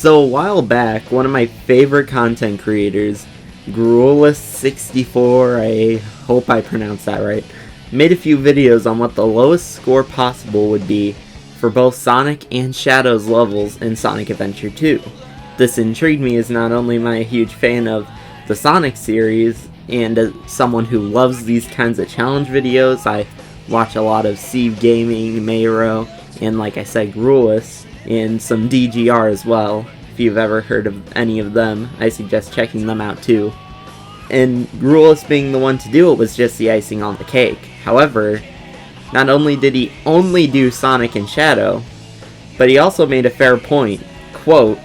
So a while back, one of my favorite content creators, Gruelus64, I hope I pronounced that right, made a few videos on what the lowest score possible would be for both Sonic and Shadow's levels in Sonic Adventure 2. This intrigued me as not only am I a huge fan of the Sonic series, and as someone who loves these kinds of challenge videos. I watch a lot of Steve Gaming, Mayro, and like I said, Gruelus, and some DGR as well. If you've ever heard of any of them, I suggest checking them out too. And Gruelus being the one to do it was just the icing on the cake. However, not only did he only do Sonic and Shadow, but he also made a fair point. Quote,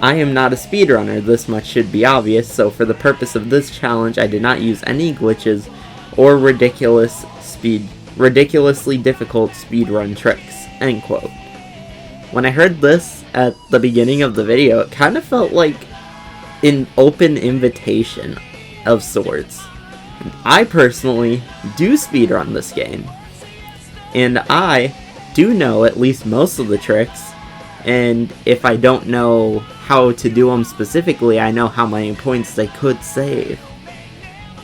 "I am not a speedrunner, this much should be obvious, so for the purpose of this challenge I did not use any glitches or ridiculously difficult speedrun tricks." End quote. When I heard this at the beginning of the video, it kind of felt like an open invitation of sorts. I personally do speedrun this game, and I do know at least most of the tricks, and if I don't know how to do them specifically, I know how many points they could save.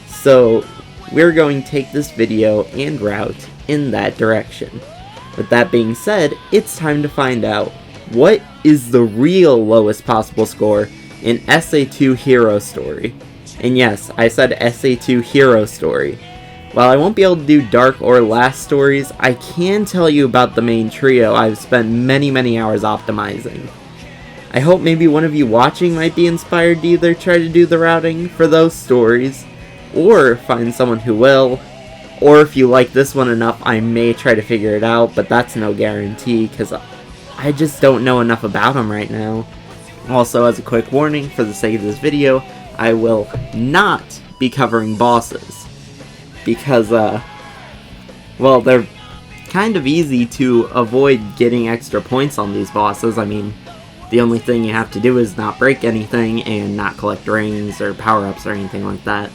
So we're going to take this video and route in that direction. With that being said, it's time to find out what is the real lowest possible score in SA2 Hero Story. And yes, I said SA2 Hero Story. While I won't be able to do Dark or Last stories, I can tell you about the main trio I've spent many hours optimizing. I hope maybe one of you watching might be inspired to either try to do the routing for those stories, or find someone who will, or if you like this one enough, I may try to figure it out, but that's no guarantee, because I just don't know enough about them right now. Also, as a quick warning, for the sake of this video, I will not be covering bosses, because, well, they're kind of easy to avoid getting extra points on these bosses. I mean, the only thing you have to do is not break anything and not collect rings or power-ups or anything like that.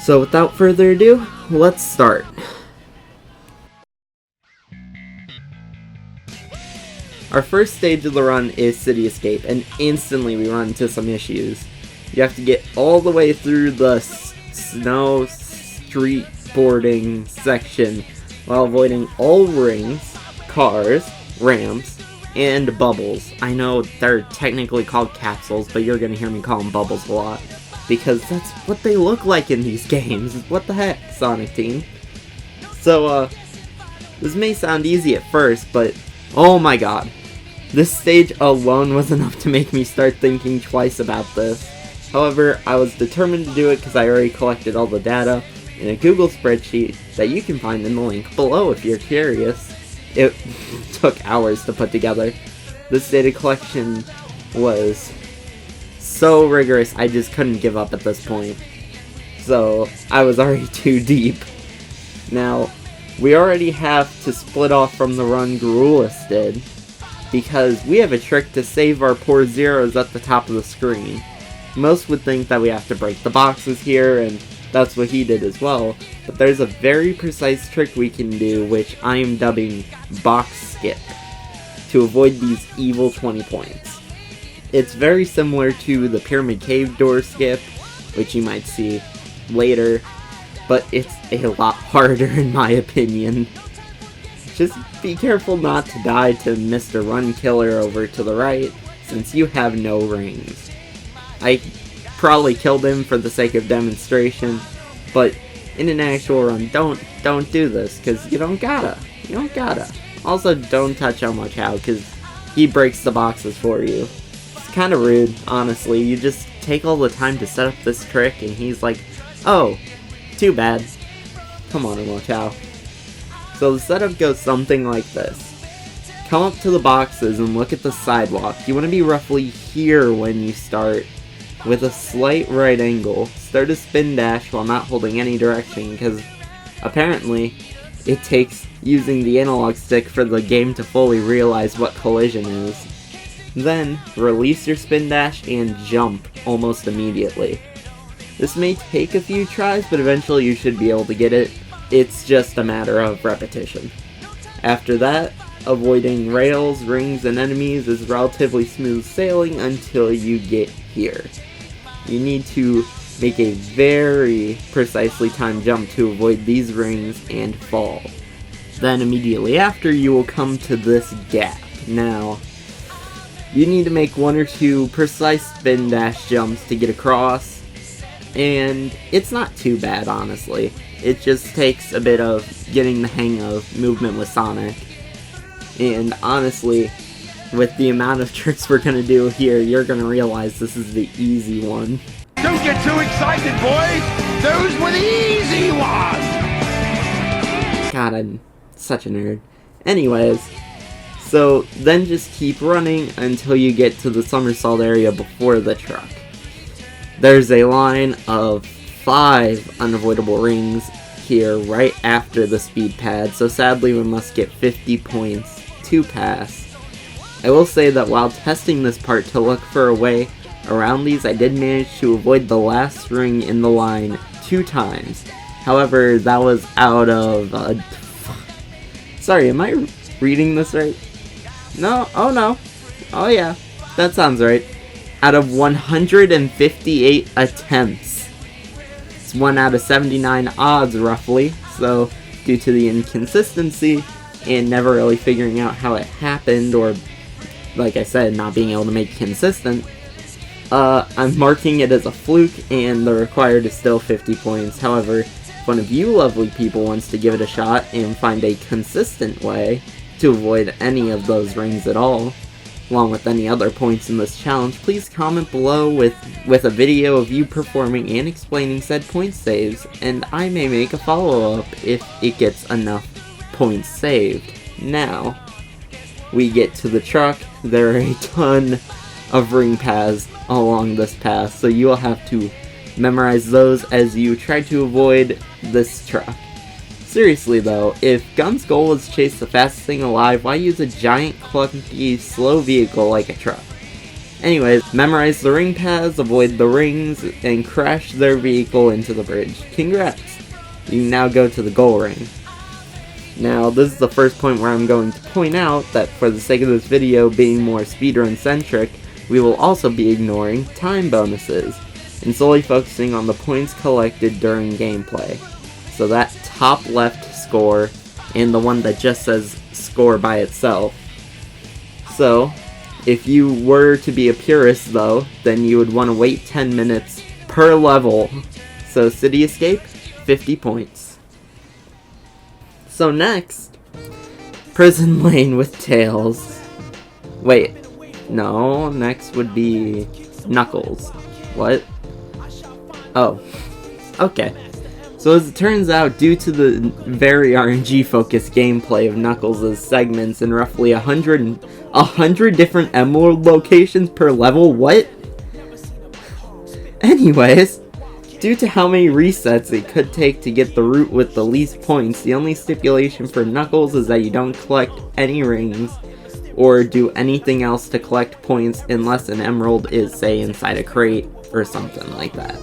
So without further ado, let's start. Our first stage of the run is City Escape, and instantly we run into some issues. You have to get all the way through the snow street boarding section while avoiding all rings, cars, ramps, and bubbles. I know they're technically called capsules, but you're gonna hear me call them bubbles a lot, because that's what they look like in these games. What the heck, Sonic Team? So, this may sound easy at first, but oh my god. This stage alone was enough to make me start thinking twice about this. However, I was determined to do it because I already collected all the data in a Google spreadsheet that you can find in the link below if you're curious. It took hours to put together. This data collection was so rigorous, I just couldn't give up at this point. So, I was already too deep. Now, we already have to split off from the run Gruelus did, because we have a trick to save our poor zeros at the top of the screen. Most would think that we have to break the boxes here, and that's what he did as well, but there's a very precise trick we can do, which I am dubbing Box Skip, to avoid these evil 20 points. It's very similar to the Pyramid Cave door skip, which you might see later, but it's a lot harder in my opinion. Just be careful not to die to Mr. Run Killer over to the right, since you have no rings. I probably killed him for the sake of demonstration, but in an actual run, don't do this, because you don't gotta. Also, don't touch Omochao, because he breaks the boxes for you. It's kind of rude, honestly. You just take all the time to set up this trick, and he's like, oh, too bad. Come on, Omochao. So the setup goes something like this. Come up to the boxes and look at the sidewalk. You want to be roughly here when you start, with a slight right angle. Start a spin dash while not holding any direction, because apparently it takes using the analog stick for the game to fully realize what collision is. Then, release your spin dash and jump almost immediately. This may take a few tries, but eventually you should be able to get it. It's just a matter of repetition. After that, avoiding rails, rings, and enemies is relatively smooth sailing until you get here. You need to make a very precisely timed jump to avoid these rings and fall. Then immediately after, you will come to this gap. Now, you need to make 1 or 2 precise spin dash jumps to get across, and it's not too bad, honestly. It just takes a bit of getting the hang of movement with Sonic, and honestly, with the amount of tricks we're gonna do here, you're gonna realize this is the easy one. Don't get too excited, boys! Those were the easy ones! God, I'm such a nerd. Anyways, so then just keep running until you get to the somersault area before the truck. There's a line of 5 unavoidable rings here right after the speed pad, so sadly we must get 50 points to pass. I will say that while testing this part to look for a way around these, I did manage to avoid the last ring in the line 2 times. However, that was out of... Sorry, am I reading this right? No? Oh no. Oh yeah, that sounds right. Out of 158 attempts. It's 1 out of 79 odds, roughly. So, due to the inconsistency and never really figuring out how it happened, or, like I said, not being able to make it consistent, I'm marking it as a fluke, and the required is still 50 points. However, if one of you lovely people wants to give it a shot and find a consistent way to avoid any of those rings at all, along with any other points in this challenge, please comment below with a video of you performing and explaining said point saves, and I may make a follow-up if it gets enough points saved. Now, we get to the truck. There are a ton of ring paths along this path, so you will have to memorize those as you try to avoid this truck. Seriously though, if Gun's goal is to chase the fastest thing alive, why use a giant, clunky, slow vehicle like a truck? Anyways, memorize the ring paths, avoid the rings, and crash their vehicle into the bridge. Congrats! You can now go to the goal ring. Now, this is the first point where I'm going to point out that for the sake of this video being more speedrun-centric, we will also be ignoring time bonuses, and solely focusing on the points collected during gameplay. So that top left score, and the one that just says score by itself. So, if you were to be a purist though, then you would want to wait 10 minutes per level. So City Escape, 50 points. So next, Prison Lane with Tails. Wait, no, next would be Knuckles. What? Oh, okay. So as it turns out, due to the very RNG-focused gameplay of Knuckles' segments and roughly 100 different emerald locations per level, what? Anyways, due to how many resets it could take to get the route with the least points, the only stipulation for Knuckles is that you don't collect any rings or do anything else to collect points unless an emerald is, say, inside a crate or something like that.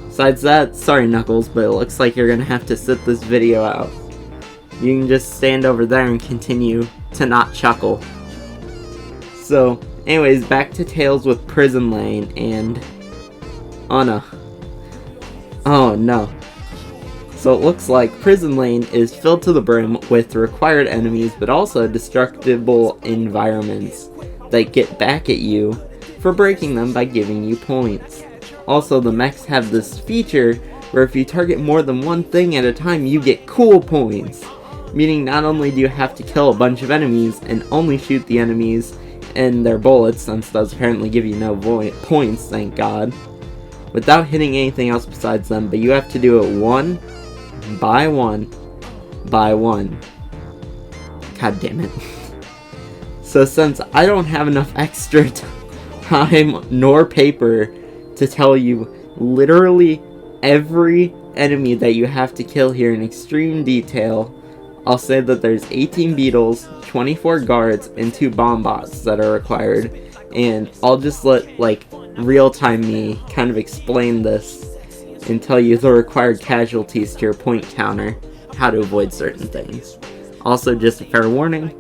Besides that, sorry Knuckles, but it looks like you're gonna have to sit this video out. You can just stand over there and continue to not chuckle. So, anyways, back to Tails with Prison Lane, and... oh no. Oh no. So it looks like Prison Lane is filled to the brim with required enemies, but also destructible environments that get back at you for breaking them by giving you points. Also, the mechs have this feature where if you target more than one thing at a time, you get cool points. Meaning not only do you have to kill a bunch of enemies and only shoot the enemies and their bullets, since those apparently give you no points, thank God, without hitting anything else besides them, but you have to do it one by one by one. God damn it. So since I don't have enough extra time nor paper to tell you literally every enemy that you have to kill here in extreme detail, I'll say that there's 18 beetles, 24 guards, and 2 bomb bots that are required, and I'll just let, like, real-time me kind of explain this and tell you the required casualties to your point counter, how to avoid certain things. Also, just a fair warning,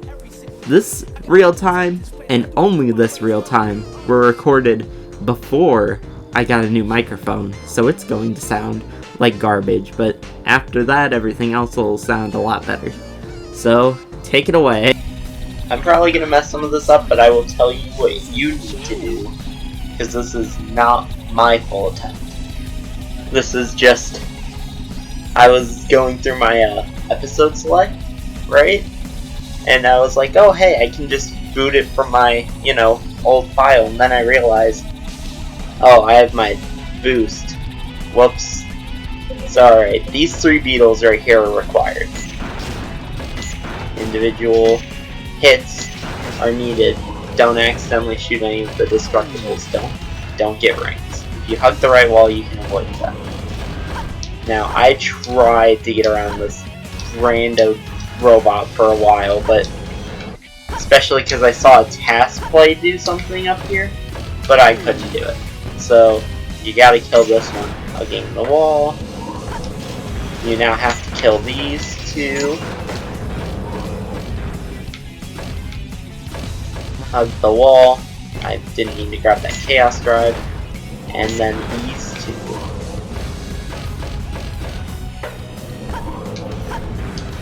This real time, and only this real time, were recorded before I got a new microphone, so it's going to sound like garbage, but after that, everything else will sound a lot better. So, take it away. I'm probably going to mess some of this up, but I will tell you what you need to do, because this is not my full attempt. This is just, I was going through my episode select, right? And I was like, oh hey, I can just boot it from my, old file, and then I realized, oh, I have my boost. Whoops. It's alright, these 3 beetles right here are required. Individual hits are needed. Don't accidentally shoot any of the destructibles. Don't get rings. If you hug the right wall, you can avoid that. Now, I tried to get around this rando robot for a while, but especially because I saw a task play do something up here, but I couldn't do it. So, you gotta kill this one, hugging the wall. You now have to kill these 2. Hug the wall. I didn't need to grab that chaos drive. And then these 2.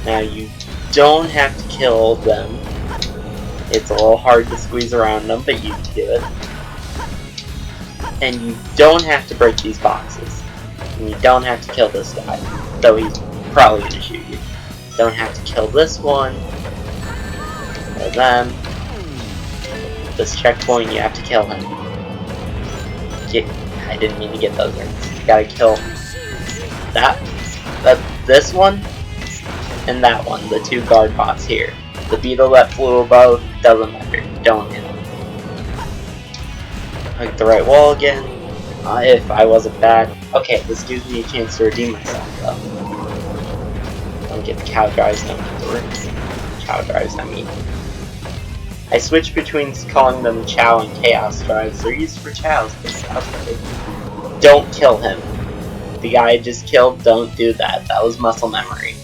Now you don't have to kill them. It's a little hard to squeeze around them, but you can do it. And you don't have to break these boxes. And you don't have to kill this guy, though he's probably going to shoot you. Don't have to kill this one, or them. This checkpoint, you have to kill him. I didn't mean to get those rings. You gotta kill this one, and that one, the 2 guard bots here. The beetle that flew above, doesn't matter. Don't hit him. Hug the right wall again, if I wasn't bad. Okay, this gives me a chance to redeem myself, though. Don't get the cow drives, don't get the rings. Cow drives, I mean. I switch between calling them Chow and Chaos drives. They're used for Chows, but don't kill him. The guy I just killed, don't do that. That was muscle memory.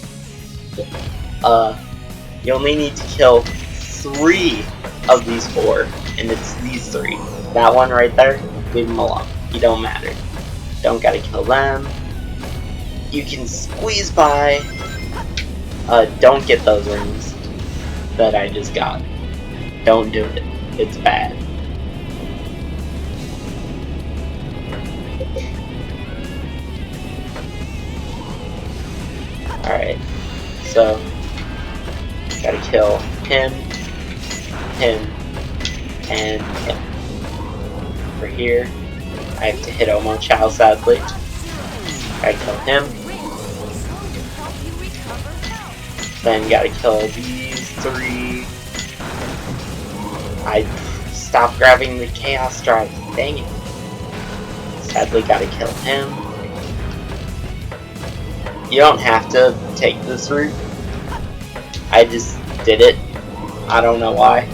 You only need to kill 3 of these 4, and it's these 3. That one right there, leave him alone. He don't matter. Don't gotta kill them. You can squeeze by. Don't get those rings that I just got. Don't do it. It's bad. Alright. So, gotta kill him, and him. For here, I have to hit Omo Chow, sadly. Gotta kill him. Then gotta kill these 3. I stopped grabbing the chaos drive. Dang it. Sadly, gotta kill him. You don't have to take this route. I just did it. I don't know why.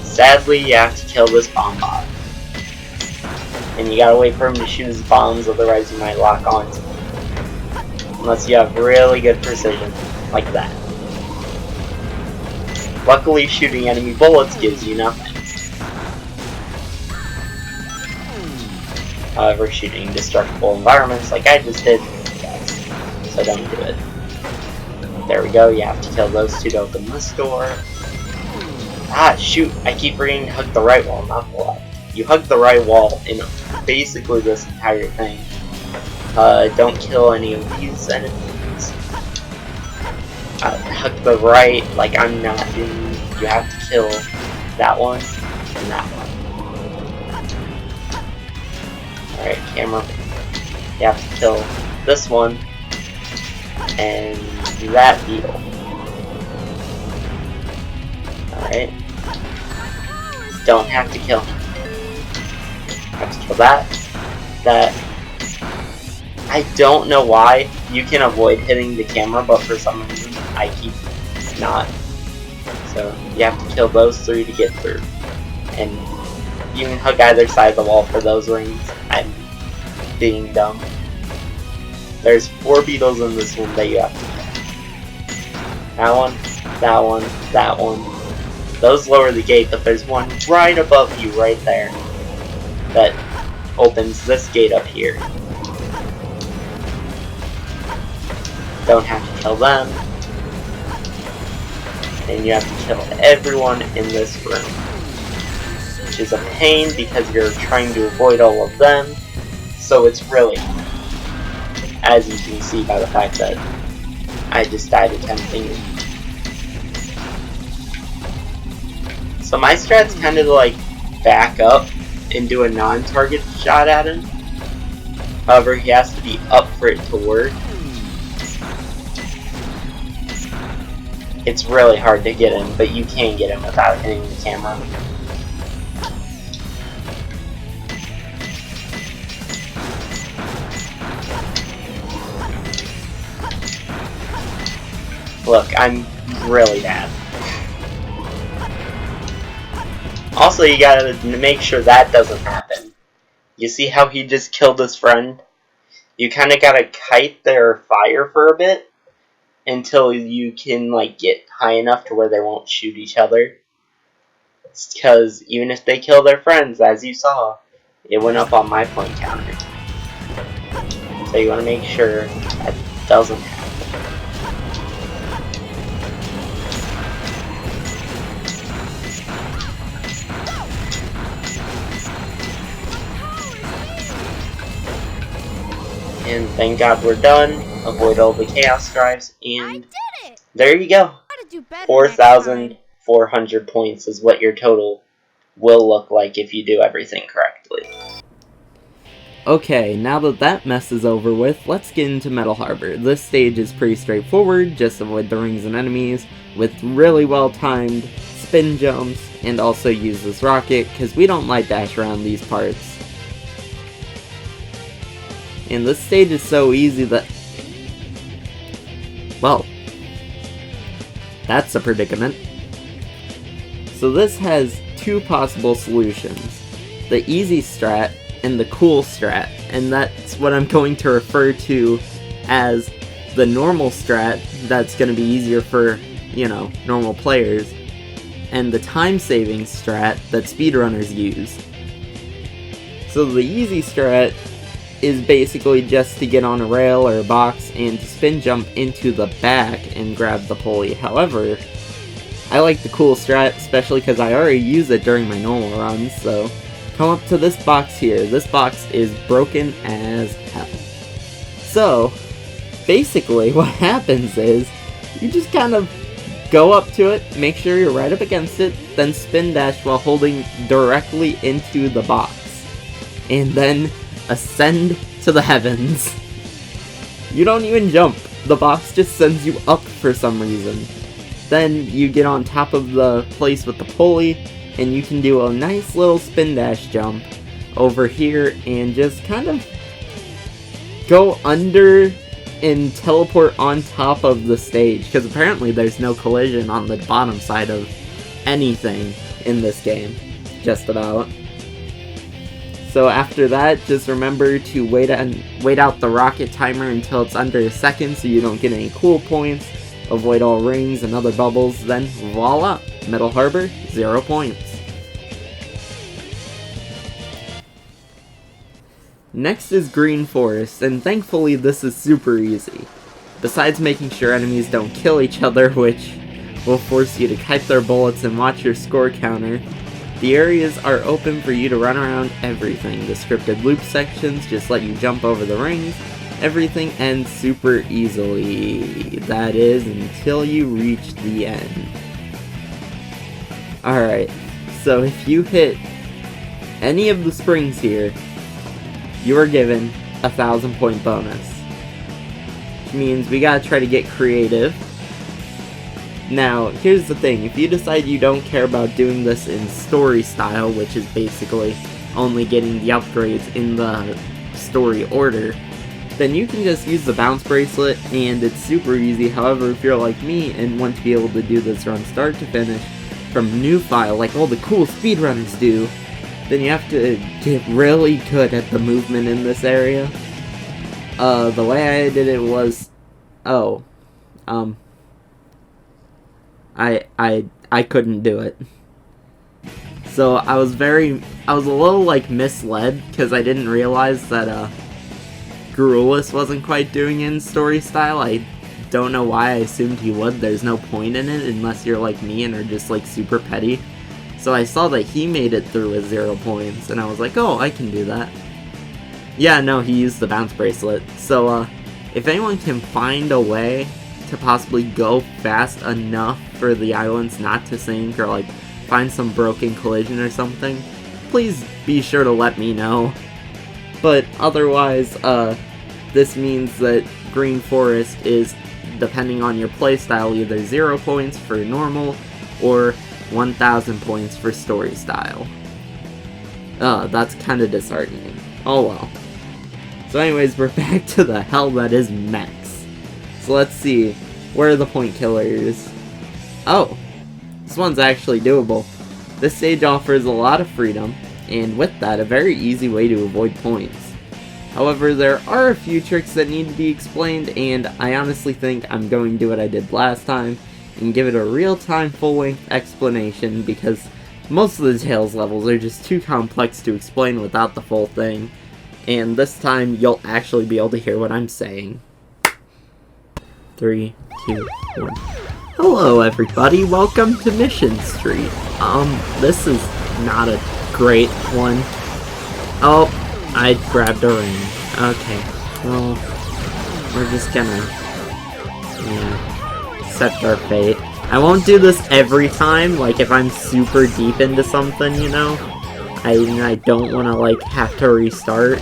Sadly, you have to kill this bomb bot. And you gotta wait for him to shoot his bombs, otherwise you might lock on to him. Unless you have really good precision, like that. Luckily, shooting enemy bullets gives you nothing. However, shooting destructible environments like I just did, yes. So don't do it. There we go, you have to kill those 2 to open this door. Ah, shoot, I keep forgetting to hug the right wall, not the left. You hug the right wall in basically this entire thing. Don't kill any of these enemies. Hug the right, like I'm not doing. You have to kill that one and that one. Alright, camera. You have to kill this one and that beetle. Alright. Don't have to kill him. Have to kill that. I don't know why you can avoid hitting the camera, but for some reason I keep not. So you have to kill those 3 to get through. And you can hug either side of the wall for those rings. I'm being dumb. There's 4 beetles in this one that you have to kill. That one, that one, that one, Those lower the gate, but there's one right above you right there that opens this gate up here. Don't have to kill them. And you have to kill everyone in this room. Which is a pain because you're trying to avoid all of them. So it's really hard. As you can see by the fact that I just died attempting. So my strat's kind of like back up and do a non-target shot at him. However, he has to be up for it to work. It's really hard to get him, but you can get him without hitting the camera. Look, I'm really bad. Also, you gotta make sure that doesn't happen. You see how he just killed his friend? You kinda gotta kite their fire for a bit until you can, like, get high enough to where they won't shoot each other. Because even if they kill their friends, as you saw, it went up on my point counter. So you wanna make sure that doesn't happen. And thank God we're done. Avoid all the chaos drives, and there you go. 4,400 points is what your total will look like if you do everything correctly. Okay, now that that mess is over with, let's get into Metal Harbor. This stage is pretty straightforward, just avoid the rings and enemies with really well timed spin jumps, and also use this rocket, because we don't light dash around these parts. And this stage is so easy that, well, that's a predicament. So this has two possible solutions. The easy strat and the cool strat, and that's what I'm going to refer to as the normal strat that's going to be easier for, you know, normal players, and the time-saving strat that speedrunners use. So the easy strat is basically just to get on a rail or a box and to spin jump into the back and grab the pulley. However, I like the cool strat, especially because I already use it during my normal runs, so come up to this box here. This box is broken as hell. So, basically what happens is, you just kind of go up to it, make sure you're right up against it, then spin dash while holding directly into the box. And then ascend to the heavens. You don't even jump. The box just sends you up for some reason. Then you get on top of the place with the pulley, and you can do a nice little spin dash jump over here and just kind of go under and teleport on top of the stage, because apparently there's no collision on the bottom side of anything in this game. Just about. So after that, just remember to wait out the rocket timer until it's under a second so you don't get any cool points. Avoid all rings and other bubbles, then voila! Metal Harbor, 0 points. Next is Green Forest, and thankfully this is super easy. Besides making sure enemies don't kill each other, which will force you to kite their bullets and watch your score counter, the areas are open for you to run around everything. The scripted loop sections just let you jump over the rings. Everything ends super easily. That is, until you reach the end. Alright, so if you hit any of the springs here, you are given 1,000 point bonus. Which means we gotta try to get creative. Now, here's the thing, if you decide you don't care about doing this in story style, which is basically only getting the upgrades in the story order, then you can just use the bounce bracelet, and it's super easy. However, if you're like me and want to be able to do this run start to finish from new file, like all the cool speedrunners do, then you have to get really good at the movement in this area. The way I did it was, I couldn't do it. So I was a little like misled because I didn't realize that Gruelis wasn't quite doing it in story style. I don't know why I assumed he would. There's no point in it unless you're like me and are just like super petty. So I saw that he made it through with 0 points, and I was like, oh, I can do that. Yeah, no, he used the bounce bracelet. So if anyone can find a way to possibly go fast enough for the islands not to sink, or like find some broken collision or something, please be sure to let me know. But otherwise, this means that Green Forest is, depending on your playstyle, either 0 points for normal or 1,000 points for story style. That's kind of disheartening. Oh well. So anyways, we're back to the hell that is mechs. So let's see, where are the point killers? Oh, this one's actually doable. This stage offers a lot of freedom, and with that, a very easy way to avoid points. However, there are a few tricks that need to be explained, and I honestly think I'm going to do what I did last time, and give it a real-time full-length explanation, because most of the Tales levels are just too complex to explain without the full thing, and this time you'll actually be able to hear what I'm saying. 3, 2, 1. Hello everybody, welcome to Mission Street. This is not a great one. Oh, I grabbed a ring. Okay, well, we're just gonna, accept our fate. I won't do this every time, like if I'm super deep into something, you know? I don't want to like have to restart.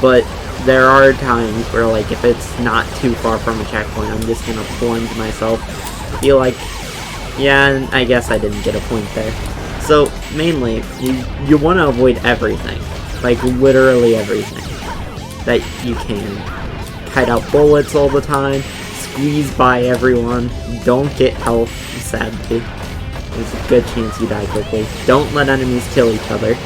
But there are times where like if it's not too far from a checkpoint, I'm just gonna plunge myself. Feel like, yeah, I guess I didn't get a point there. So mainly, you want to avoid everything, like literally everything that you can. Kite out bullets all the time, squeeze by everyone, don't get health, sadly. There's a good chance you die quickly. Don't let enemies kill each other.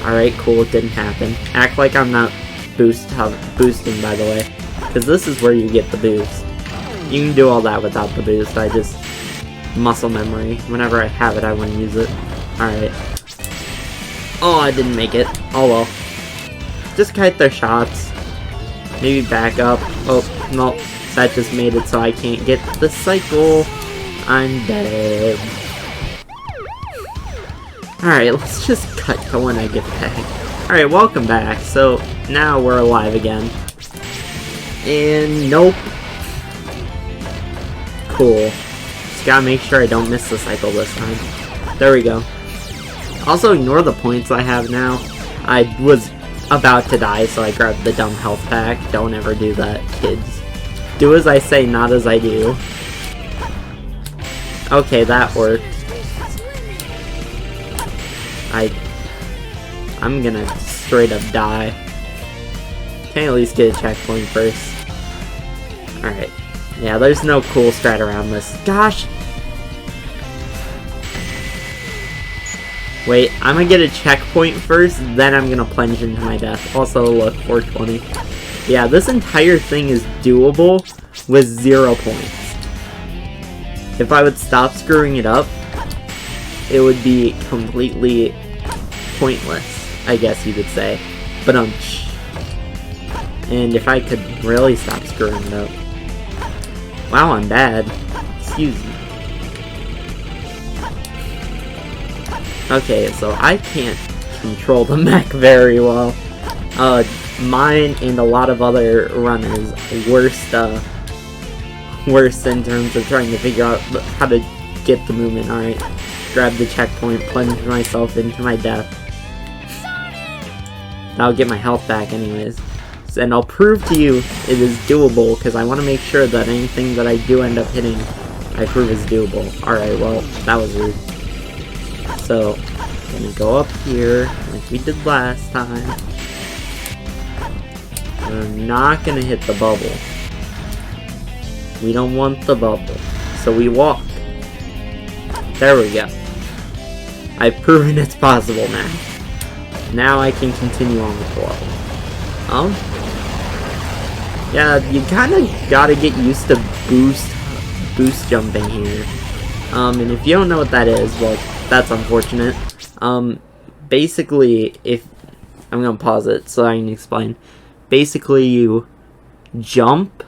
Alright, cool, it didn't happen. Act like I'm not boosting, by the way, because this is where you get the boost. You can do all that without the boost, I just muscle memory. Whenever I have it, I want to use it. Alright. Oh, I didn't make it. Oh well. Just kite their shots. Maybe back up. Oh, no. That just made it so I can't get the cycle. I'm dead. Alright, let's just cut to when I get back. Alright, welcome back. So, now we're alive again. And nope. Cool. Just gotta make sure I don't miss the cycle this time. There we go. Also, ignore the points I have now. I was about to die, so I grabbed the dumb health pack. Don't ever do that, kids. Do as I say, not as I do. Okay, that worked. I'm gonna straight up die. Can I at least get a checkpoint first? Alright. Yeah, there's no cool strat around this. Gosh! Wait, I'm gonna get a checkpoint first, then I'm gonna plunge into my death. Also, look, 420. Yeah, this entire thing is doable with 0 points. If I would stop screwing it up, it would be completely pointless, I guess you could say. But and if I could really stop screwing it up. Wow, I'm bad. Excuse me. Okay, so I can't control the mech very well. Mine and a lot of other runners worst in terms of trying to figure out how to get the movement. Alright, grab the checkpoint, plunge myself into my death. That'll get my health back anyways. And I'll prove to you it is doable, because I want to make sure that anything that I do end up hitting, I prove is doable. Alright, well, that was rude. So, I'm gonna go up here, like we did last time. I'm not gonna hit the bubble. We don't want the bubble. So we walk. There we go. I've proven it's possible now. Now I can continue on with the level. Yeah, you kinda gotta get used to boost jumping here. And if you don't know what that is, well, That's unfortunate. Basically, if... I'm gonna pause it so I can explain. Basically, you jump,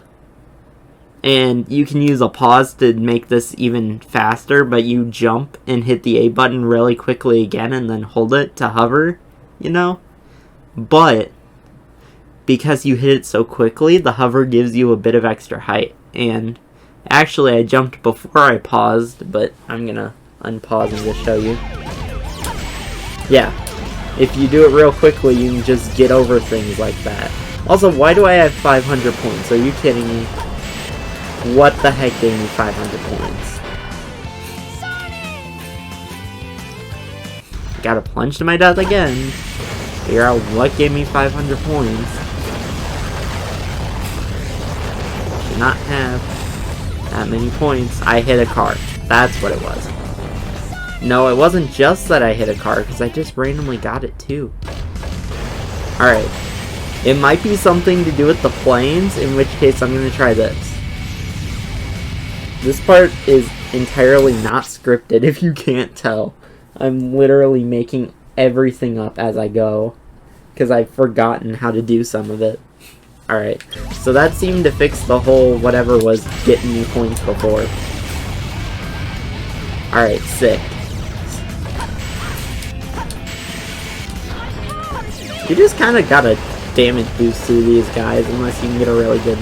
and you can use a pause to make this even faster, but you jump and hit the A button really quickly again and then hold it to hover, you know? But, because you hit it so quickly, the hover gives you a bit of extra height. And, actually, I jumped before I paused, but I'm gonna unpause and just show you. Yeah. If you do it real quickly, you can just get over things like that. Also, why do I have 500 points? Are you kidding me? What the heck gave me 500 points? Gotta plunge to my death again. Figure out what gave me 500 points. Should not have that many points. I hit a car. That's what it was. No, it wasn't just that I hit a car, because I just randomly got it too. Alright. It might be something to do with the planes, in which case I'm going to try this. This part is entirely not scripted, if you can't tell. I'm literally making everything up as I go, because I've forgotten how to do some of it. Alright, so that seemed to fix the whole whatever was getting me points before. Alright, sick. You just kind of gotta damage boost through these guys unless you can get a really good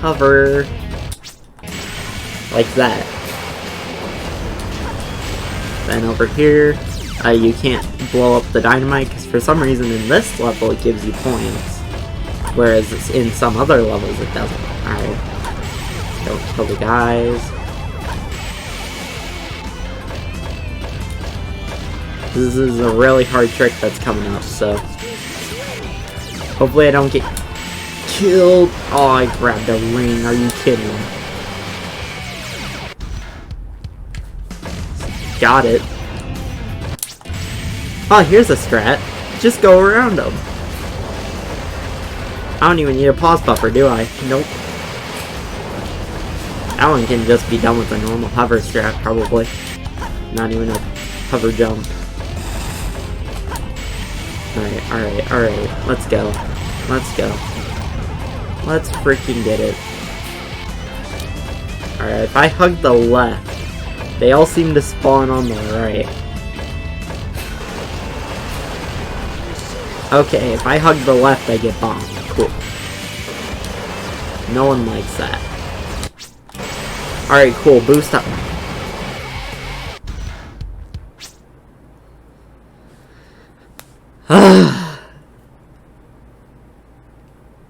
hover. Like that. Then over here, you can't blow up the dynamite because for some reason in this level it gives you points. Whereas in some other levels it doesn't. Alright. Don't kill the guys. This is a really hard trick that's coming up, so... Hopefully I don't get killed. Oh, I grabbed a ring. Are you kidding? Got it. Oh, here's a strat. Just go around them. I don't even need a pause buffer, do I? Nope. That one can just be done with a normal hover strat, probably. Not even a hover jump. Alright. Let's go. Let's go. Let's freaking get it. Alright, if I hug the left, they all seem to spawn on the right. Okay, if I hug the left, I get bombed. Cool. No one likes that. Alright, cool. Boost up.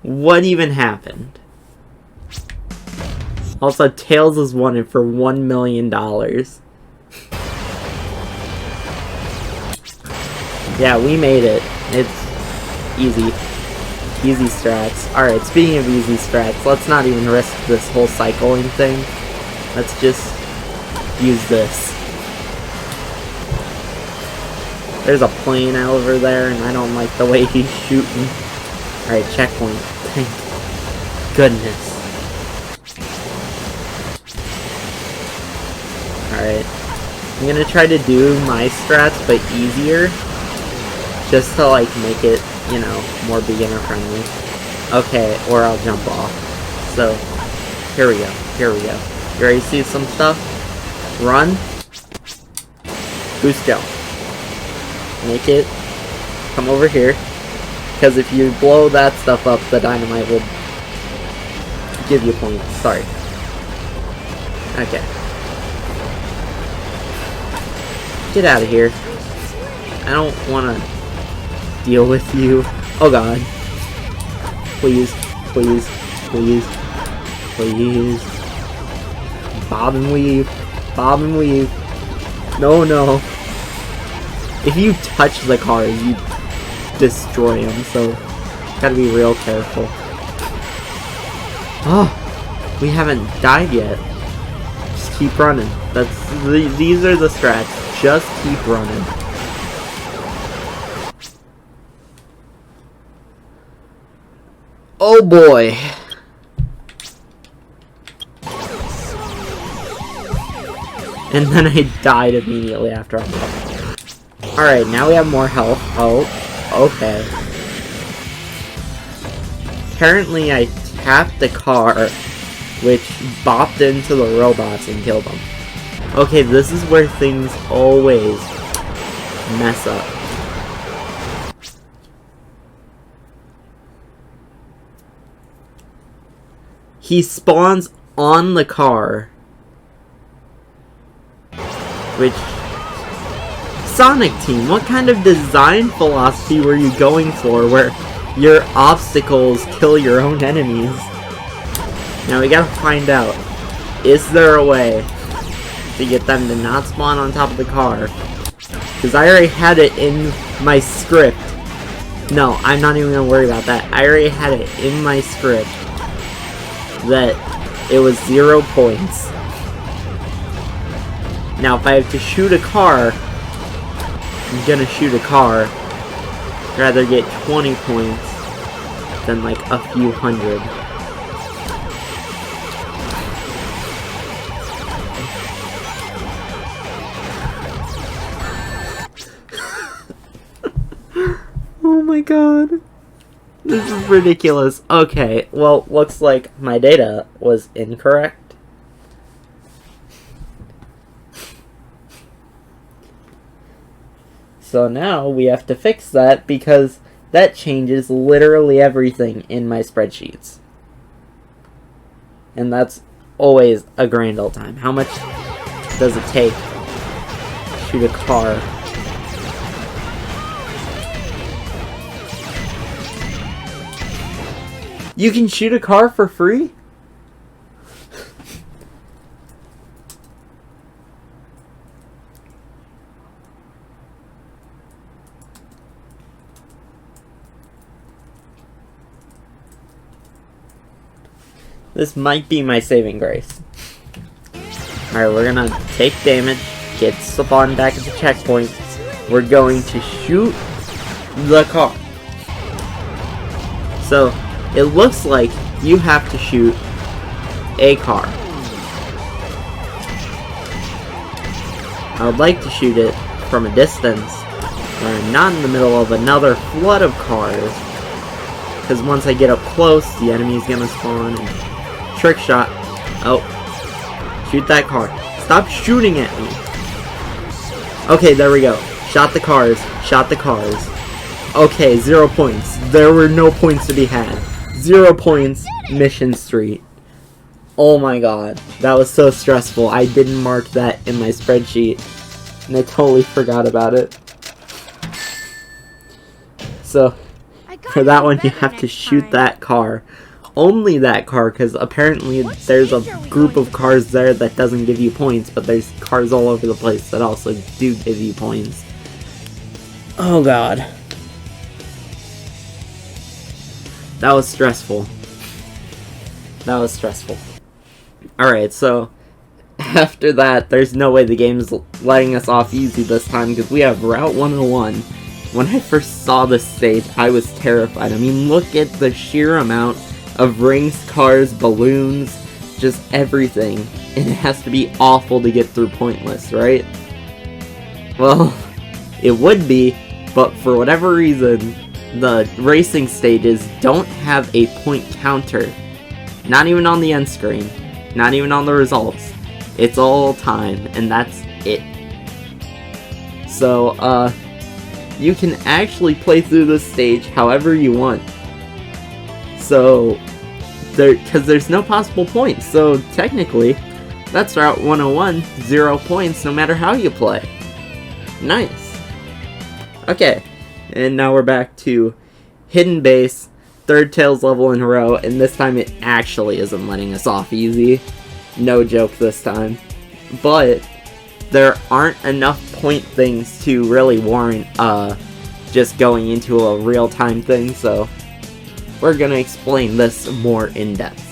What even happened? Also, Tails is wanted for $1 million. Yeah, we made it. It's easy. Easy strats. Alright, speaking of easy strats, let's not even risk this whole cycling thing. Let's just use this. There's a plane over there, and I don't like the way he's shooting. Alright, checkpoint. Thank goodness. Alright. I'm gonna try to do my strats, but easier. Just to, like, make it, you know, more beginner friendly. Okay, or I'll jump off. So, here we go. Here we go. You ready to see some stuff? Run. Boost jump. Make it come over here. Because if you blow that stuff up, the dynamite will give you points. Sorry. Okay. Get out of here. I don't want to deal with you. Oh god. Please. Please. Please. Please. Bob and weave. Bob and weave. No, no. If you touch the cars, you destroy them, so gotta be real careful. Oh, we haven't died yet. Just keep running. These are the strats. Just keep running. Oh boy. And then I died immediately after. Alright, now we have more health. Oh, okay. Apparently I tapped the car, which bopped into the robots and killed them. Okay, this is where things always mess up. He spawns on the car, which... Sonic Team, what kind of design philosophy were you going for where your obstacles kill your own enemies? Now we gotta find out, is there a way to get them to not spawn on top of the car? Because I already had it in my script. No, I'm not even gonna worry about that. I already had it in my script that it was 0 points. Now if I have to shoot a car, I'm gonna shoot a car. I'd rather get 20 points than like a few hundred. Oh my god. This is ridiculous. Okay, well, looks like my data was incorrect. So now we have to fix that because that changes literally everything in my spreadsheets. And that's always a grand old time. How much does it take to shoot a car? You can shoot a car for free? This might be my saving grace. Alright, we're gonna take damage, get spawned back at the checkpoint. We're going to shoot the car. So, it looks like you have to shoot a car. I would like to shoot it from a distance, where I'm not in the middle of another flood of cars. Because once I get up close, the enemy's gonna spawn. And trick shot. Oh. Shoot that car. Stop shooting at me. Okay, there we go. Shot the cars. Shot the cars. Okay, 0 points. There were no points to be had. 0 points. Mission Street. Oh my god. That was so stressful. I didn't mark that in my spreadsheet. And I totally forgot about it. So, for that one, you have to shoot that car. Only that car, because apparently there's a group of cars there that doesn't give you points, but there's cars all over the place that also do give you points. Oh god. That was stressful. That was stressful. Alright, so after that, there's no way the game's letting us off easy this time, because we have Route 101. When I first saw this stage, I was terrified. I mean, look at the sheer amount of rings, cars, balloons, just everything. And it has to be awful to get through pointless, right? Well, it would be, but for whatever reason, the racing stages don't have a point counter. Not even on the end screen. Not even on the results. It's all time, and that's it. So, you can actually play through this stage however you want. So, because there's no possible points, so technically, that's Route 101, 0 points no matter how you play. Nice. Okay, and now we're back to Hidden Base, third Tails level in a row, and this time it actually isn't letting us off easy. No joke this time. But there aren't enough point things to really warrant just going into a real-time thing, so we're gonna explain this more in depth.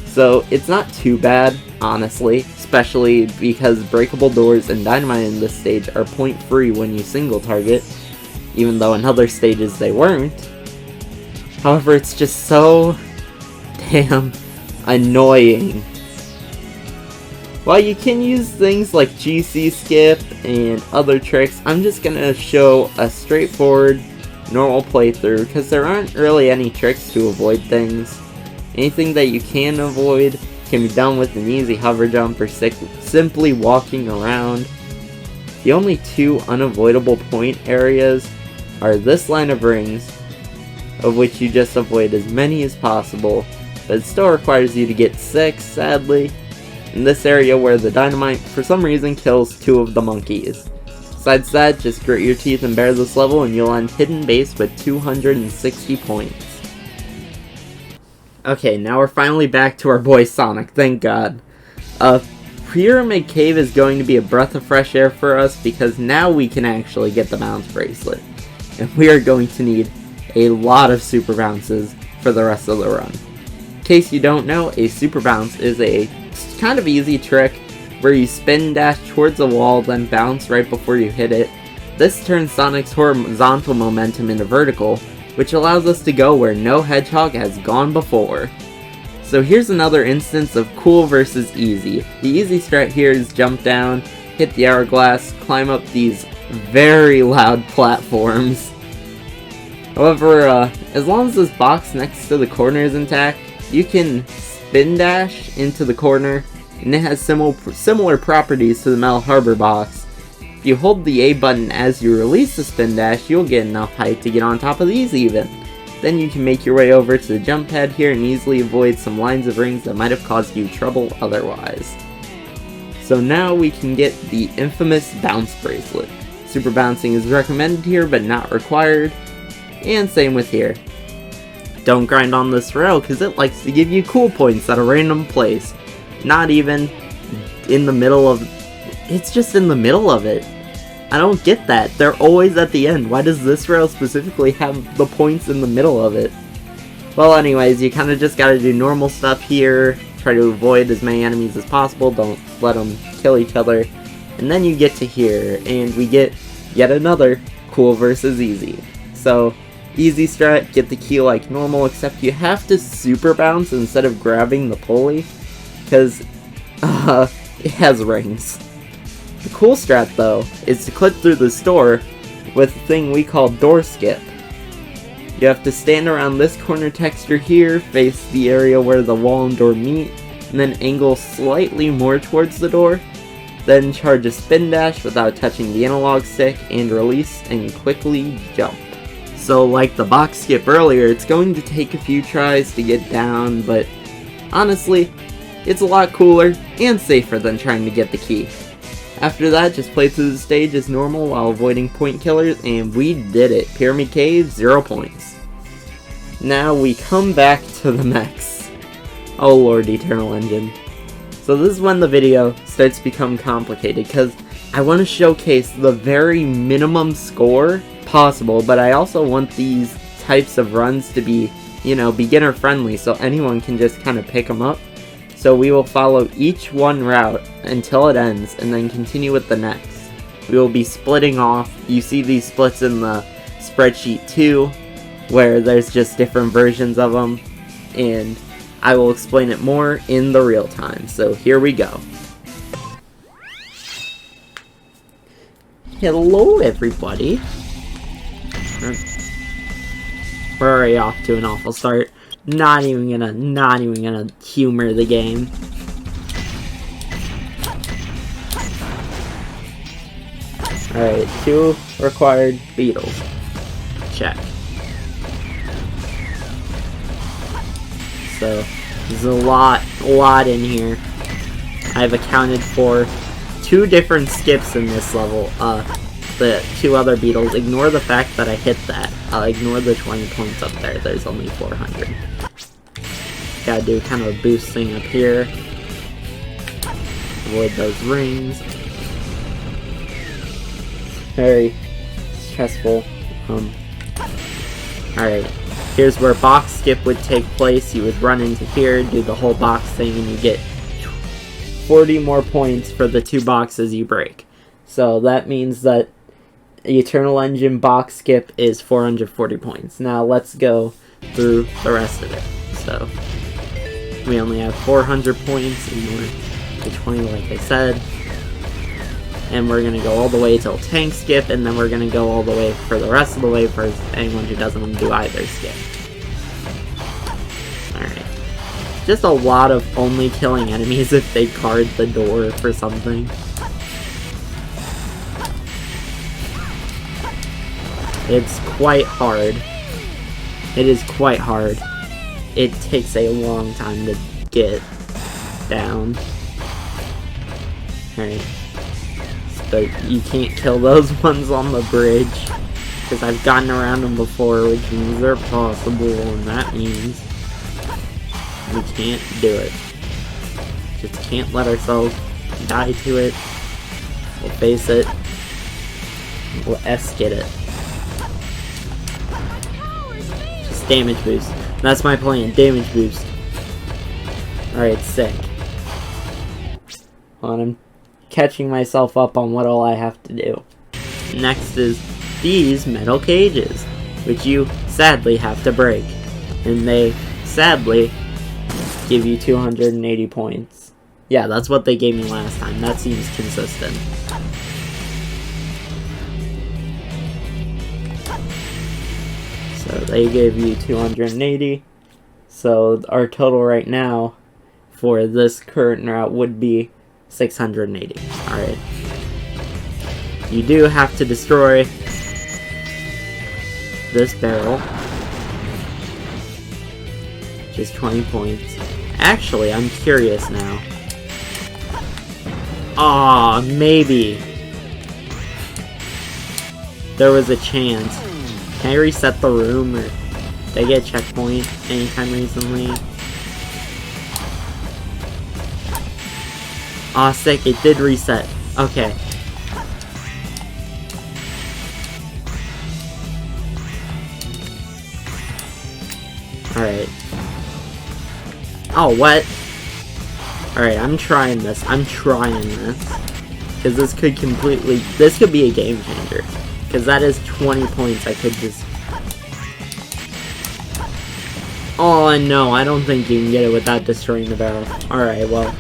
So it's not too bad, honestly, especially because breakable doors and dynamite in this stage are point free when you single target, even though in other stages they weren't. However, it's just so damn annoying While you can use things like GC skip and other tricks, I'm just going to show a straightforward normal playthrough because there aren't really any tricks to avoid things. Anything that you can avoid can be done with an easy hover jump or simply walking around. The only two unavoidable point areas are this line of rings, of which you just avoid as many as possible, but it still requires you to get 6, sadly, in this area where the dynamite for some reason kills 2 of the monkeys. Besides that, just grit your teeth and bear this level and you'll end hidden base with 260 points. Okay, now we're finally back to our boy Sonic, thank God. Pyramid Cave is going to be a breath of fresh air for us because now we can actually get the bounce bracelet. And we are going to need a lot of super bounces for the rest of the run. In case you don't know, a super bounce is a kind of easy trick where you spin dash towards a wall then bounce right before you hit it. This turns Sonic's horizontal momentum into vertical, which allows us to go where no hedgehog has gone before. So here's another instance of cool versus easy. The easy strat here is jump down, hit the hourglass, climb up these very loud platforms. However, as long as this box next to the corner is intact, you can spin dash into the corner, and it has similar properties to the Metal Harbor box. If you hold the A button as you release the spin dash, you'll get enough height to get on top of these even. Then you can make your way over to the jump pad here and easily avoid some lines of rings that might have caused you trouble otherwise. So now we can get the infamous bounce bracelet. Super bouncing is recommended here but not required, and same with here. Don't grind on this rail because it likes to give you cool points at a random place. Not even in the middle of... It's just in the middle of it. I don't get that. They're always at the end. Why does this rail specifically have the points in the middle of it? Well, anyways, you kind of just gotta do normal stuff here. Try to avoid as many enemies as possible. Don't let them kill each other. And then you get to here, and we get yet another cool versus easy. So, easy strat, get the key like normal, except you have to super bounce instead of grabbing the pulley, because it has rings. The cool strat, though, is to clip through the store with a thing we call door skip. You have to stand around this corner texture here, face the area where the wall and door meet, and then angle slightly more towards the door, then charge a spin dash without touching the analog stick, and release and quickly jump. So like the box skip earlier, it's going to take a few tries to get down, but honestly, it's a lot cooler and safer than trying to get the key. After that, just play through the stage as normal while avoiding point killers, and we did it. Pyramid Cave, 0 points. Now we come back to the mechs. Oh lord, Eternal Engine. So this is when the video starts to become complicated, because I want to showcase the very minimum score possible, but I also want these types of runs to be, you know, beginner friendly, so anyone can just kind of pick them up. So we will follow each one route until it ends, and then continue with the next. We will be splitting off. You see these splits in the spreadsheet too, where there's just different versions of them, and I will explain it more in the real time. So here we go. Hello everybody. We're already off to an awful start. Not even gonna humor the game. Alright, 2 required beetles. Check. So, there's a lot in here. I've accounted for 2 different skips in this level. The 2 other beetles. Ignore the fact that I hit that. Ignore the 20 points up there. There's only 400. Gotta do kind of a boost thing up here. Avoid those rings. Very stressful. Alright. Here's where box skip would take place. You would run into here, do the whole box thing, and you get 40 more points for the 2 boxes you break. So that means that Eternal Engine box skip is 440 points. Now let's go through the rest of it. So we only have 400 points, and we're to 20 like I said. And we're gonna go all the way till tank skip, and then we're gonna go all the way for the rest of the way for anyone who doesn't want to do either skip. Alright. Just a lot of only killing enemies if they guard the door for something. It's quite hard. It is quite hard. It takes a long time to get down. Alright. But you can't kill those ones on the bridge, because I've gotten around them before, which means they're possible, and that means we can't do it. Just can't let ourselves die to it. We'll face it. We'll S-get it. Just damage boost. That's my plan, damage boost. Alright, sick. Hold on, I'm catching myself up on what all I have to do. Next is these metal cages, which you sadly have to break. And they sadly give you 280 points. Yeah, that's what they gave me last time. That seems consistent. So they gave you 280. So our total right now for this current route would be 680. Alright. You do have to destroy this barrel. Just 20 points. Actually, I'm curious now. Aw, maybe. There was a chance. Can I reset the room, or did I get a checkpoint anytime recently? Aw, sick, it did reset. Okay. Alright. Oh, what? Alright, I'm trying this. Because this could be a game changer. Because that is 20 points I could just... Oh, no, I don't think you can get it without destroying the barrel. Alright, well...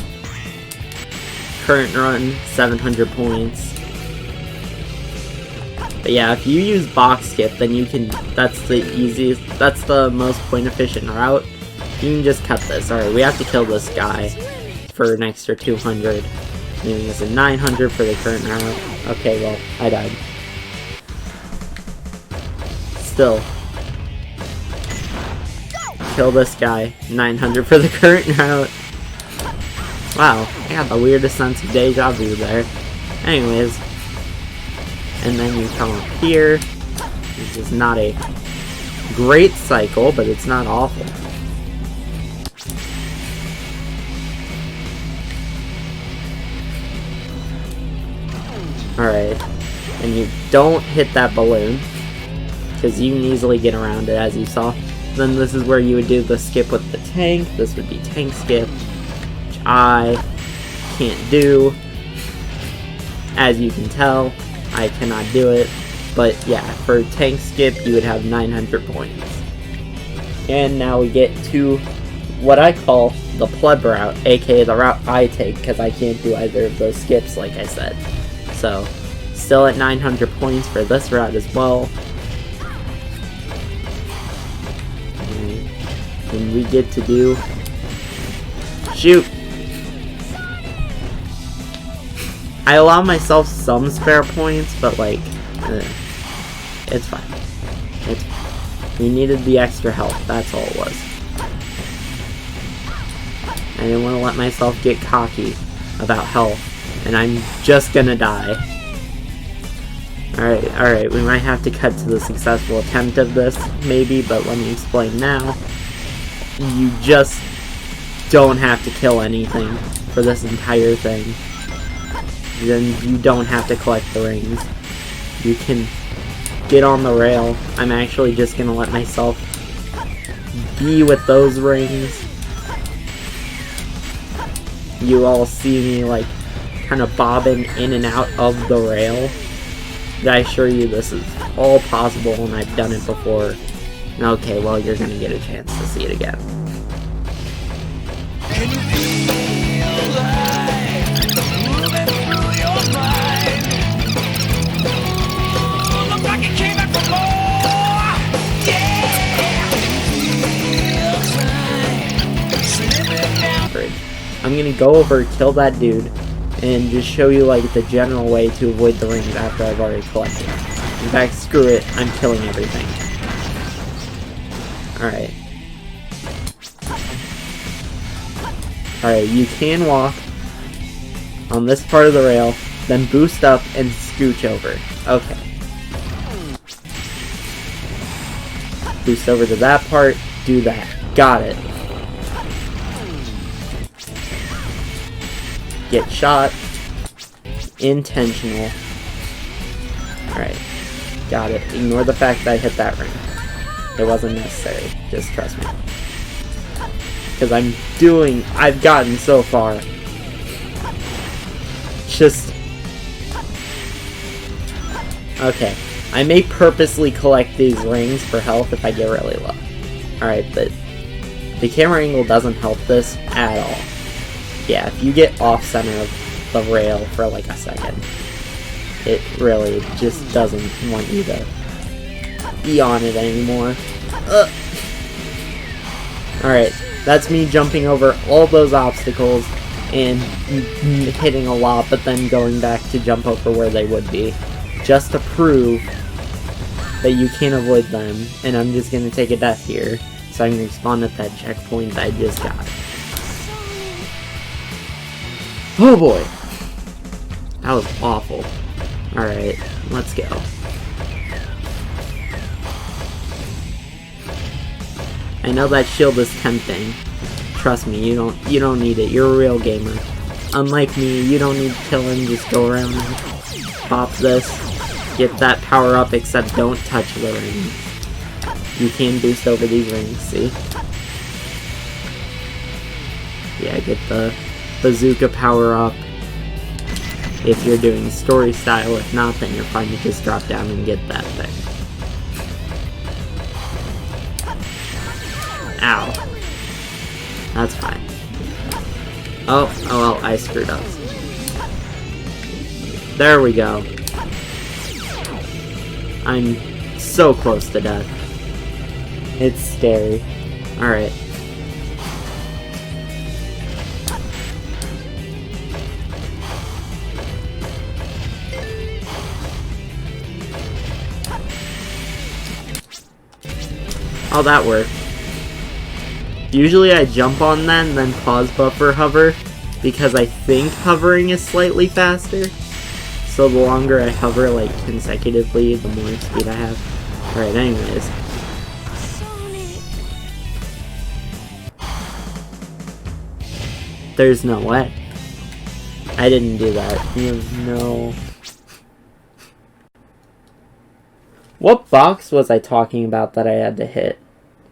Current run, 700 points. But yeah, if you use box skip, then you can... That's the easiest... That's the most point efficient route. You can just cut this. Alright, we have to kill this guy for an extra 200. Leaving us at 900 for the current route. Okay, well, I died. Still. Kill this guy. 900 for the current route. Wow, I got the weirdest sense of deja vu there. Anyways. And then you come up here. This is not a great cycle, but it's not awful. Alright. And you don't hit that balloon, because you can easily get around it, as you saw. Then this is where you would do the skip with the tank. This would be tank skip, which I can't do. As you can tell, I cannot do it. But yeah, for tank skip, you would have 900 points. And now we get to what I call the pleb route, aka the route I take, because I can't do either of those skips, like I said. So, still at 900 points for this route as well. And we get to do... Shoot! I allow myself some spare points, but like... it's fine. It's fine. We needed the extra health, that's all it was. I didn't want to let myself get cocky about health. And I'm just gonna die. Alright, we might have to cut to the successful attempt of this, maybe, but let me explain now. You just don't have to kill anything for this entire thing. Then you don't have to collect the rings. You can get on the rail. I'm actually just gonna let myself be with those rings. You all see me, like, kind of bobbing in and out of the rail. I assure you this is all possible and I've done it before. Okay, well, you're gonna get a chance to see it again. Can you feel like gonna go over, kill that dude, and just show you like the general way to avoid the rings after I've already collected. In fact, screw it, I'm killing everything. Alright. Alright, you can walk on this part of the rail, then boost up and scooch over. Okay. Boost over to that part, do that. Got it. Get shot. Intentional. Alright. Got it. Ignore the fact that I hit that ring. It wasn't necessary. Just trust me. Because I've gotten so far. Just... Okay. I may purposely collect these rings for health if I get really low. Alright, but the camera angle doesn't help this at all. Yeah, if you get off-center of the rail for like a second, it really just doesn't want you to be on it anymore. Alright, that's me jumping over all those obstacles and hitting a lot, but then going back to jump over where they would be. Just to prove that you can avoid them, and I'm just gonna take a death here, so I can respawn at that checkpoint that I just got. Oh boy! That was awful. Alright, let's go. I know that shield is tempting. Trust me, you don't need it. You're a real gamer. Unlike me, you don't need to kill him, just go around and pop this. Get that power up, except don't touch the ring. You can boost over these rings, see? Yeah, get the bazooka power up if you're doing story style. If not, then you're fine to just drop down and get that thing. Ow. That's fine. Oh well, I screwed up. There we go. I'm so close to death. It's scary. Alright. Oh, that worked. Usually I jump on that and then pause buffer hover, because I think hovering is slightly faster. So the longer I hover, like, consecutively, the more speed I have. Alright, anyways. There's no way. I didn't do that. You have no... What box was I talking about that I had to hit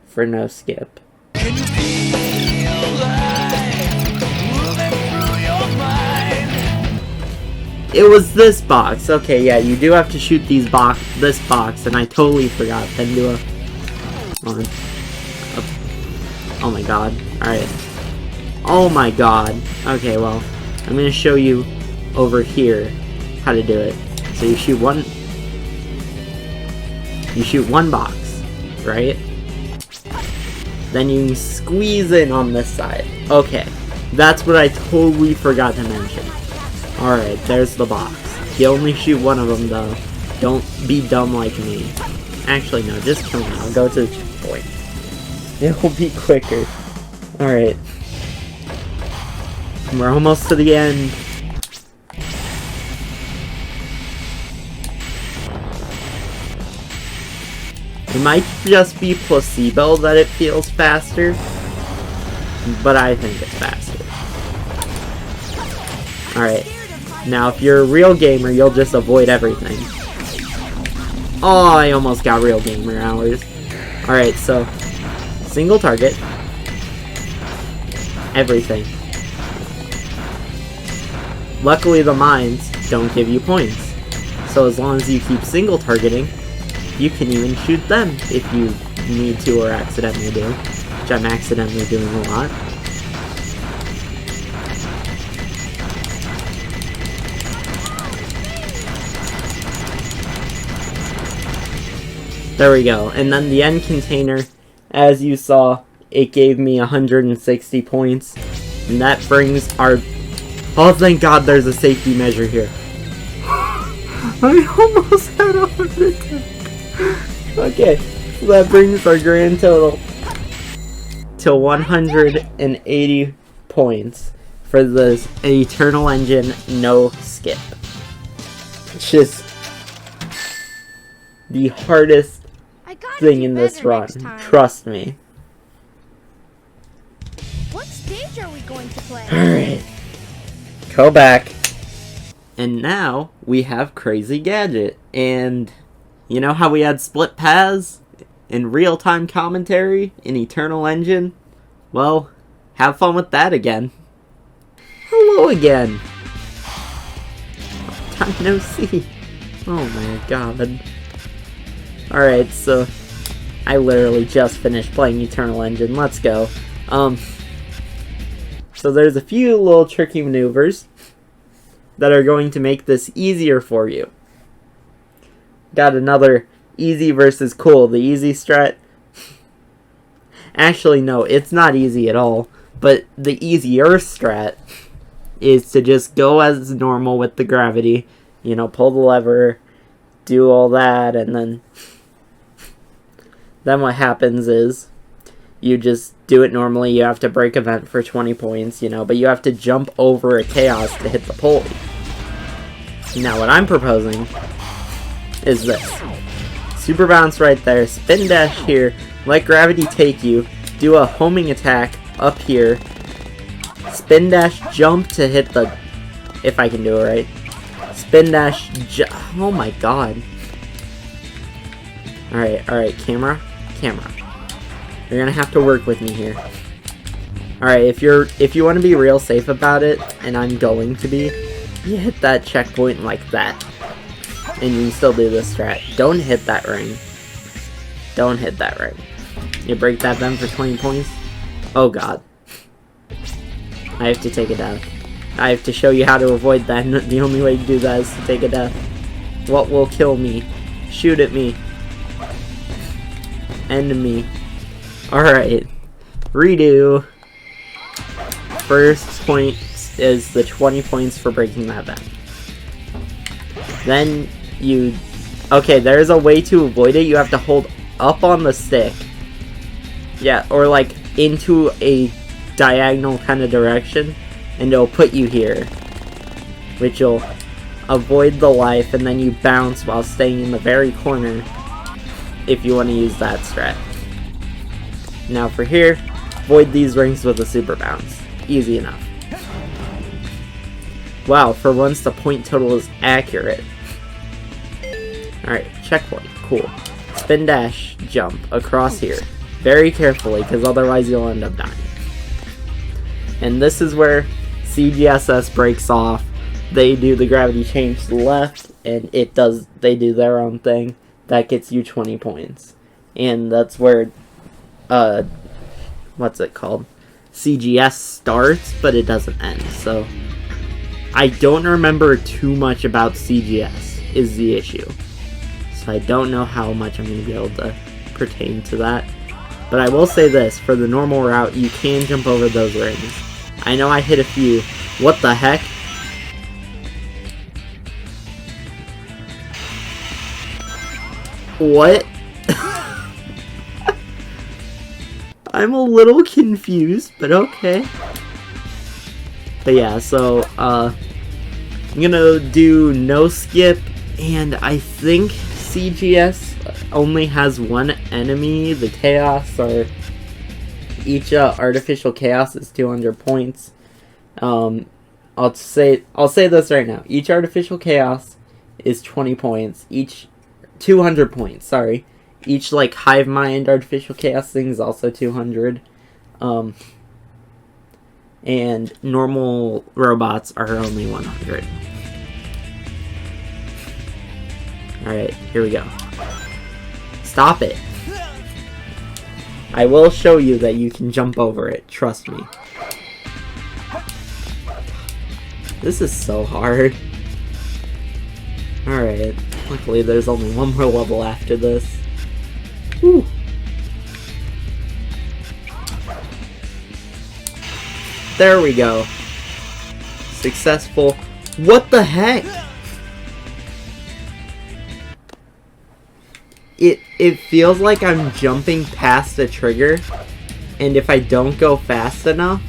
for no skip? It was this box. Okay, yeah, you do have to shoot this box, and I totally forgot. Then do a... Oh my god. Alright. Oh my god. Okay, well, I'm gonna show you over here how to do it. So you shoot one... You shoot one box, right? Then you squeeze in on this side. Okay, that's what I totally forgot to mention. Alright, there's the box. You only shoot one of them, though. Don't be dumb like me. Actually, no, just kill me. I'll go to the checkpoint. It will be quicker. Alright. We're almost to the end. It might just be placebo that it feels faster, but I think it's faster. Alright. Now, if you're a real gamer, you'll just avoid everything. Oh, I almost got real gamer hours. Alright, so, single target. Everything. Luckily, the mines don't give you points. So as long as you keep single targeting, you can even shoot them if you need to or accidentally do. Which I'm accidentally doing a lot. There we go. And then the end container, as you saw, it gave me 160 points. And that brings our... Oh, thank God there's a safety measure here. I almost had a heart attack. Okay, so that brings our grand total to 180 points for this Eternal Engine no skip. It's just the hardest thing in this run. Trust me. What stage are we going to play? Alright. Go back. And now we have Crazy Gadget. And you know how we had split paths in real-time commentary in Eternal Engine? Well, have fun with that again. Hello again. Time no see. Oh my god. Alright, so I literally just finished playing Eternal Engine. Let's go. So there's a few little tricky maneuvers that are going to make this easier for you. Got another easy versus cool. The easy strat. Actually, no, it's not easy at all. But the easier strat is to just go as normal with the gravity. You know, pull the lever, do all that, and then what happens is you just do it normally. You have to break a vent for 20 points, you know, but you have to jump over a chaos to hit the pulley. Now what I'm proposing is this. Super bounce right there, spin dash here, let gravity take you, do a homing attack up here, spin dash jump to hit the, if I can do it right, spin dash, oh my god. Alright, camera. You're gonna have to work with me here. Alright, if you want to be real safe about it, and I'm going to be, you hit that checkpoint like that. And you can still do this strat. Don't hit that ring. Don't hit that ring. You break that vent for 20 points. Oh god. I have to take a death. I have to show you how to avoid that. The only way to do that is to take a death. What will kill me? Shoot at me. End me. Alright. Redo. First point is the 20 points for breaking that vent. Then you... Okay, there's a way to avoid it. You have to hold up on the stick. Yeah, or like into a diagonal kind of direction. And it'll put you here. Which will avoid the life, and then you bounce while staying in the very corner. If you want to use that strat. Now for here, avoid these rings with a super bounce. Easy enough. Wow, for once the point total is accurate. Alright, checkpoint. Cool. Spin dash, jump across here. Very carefully, because otherwise you'll end up dying. And this is where CGSS breaks off. They do the gravity change to the left, and they do their own thing. That gets you 20 points. And that's where, what's it called? CGS starts, but it doesn't end. So, I don't remember too much about CGS, is the issue. So I don't know how much I'm going to be able to pertain to that. But I will say this, for the normal route, you can jump over those rings. I know I hit a few. What the heck? What? I'm a little confused, but okay. But yeah, so, I'm gonna do no skip, and I think CGS only has one enemy, the Chaos, or each artificial chaos is 200 points. I'll say this right now. Each artificial chaos is 20 points. Each 200 points, sorry. Each, like, hive mind artificial chaos thing is also 200. And normal robots are only 100. Alright, here we go. Stop it. I will show you that you can jump over it, trust me. This is so hard. Alright, luckily there's only one more level after this. Whew. There we go. Successful. What the heck? It feels like I'm jumping past a trigger, and if I don't go fast enough,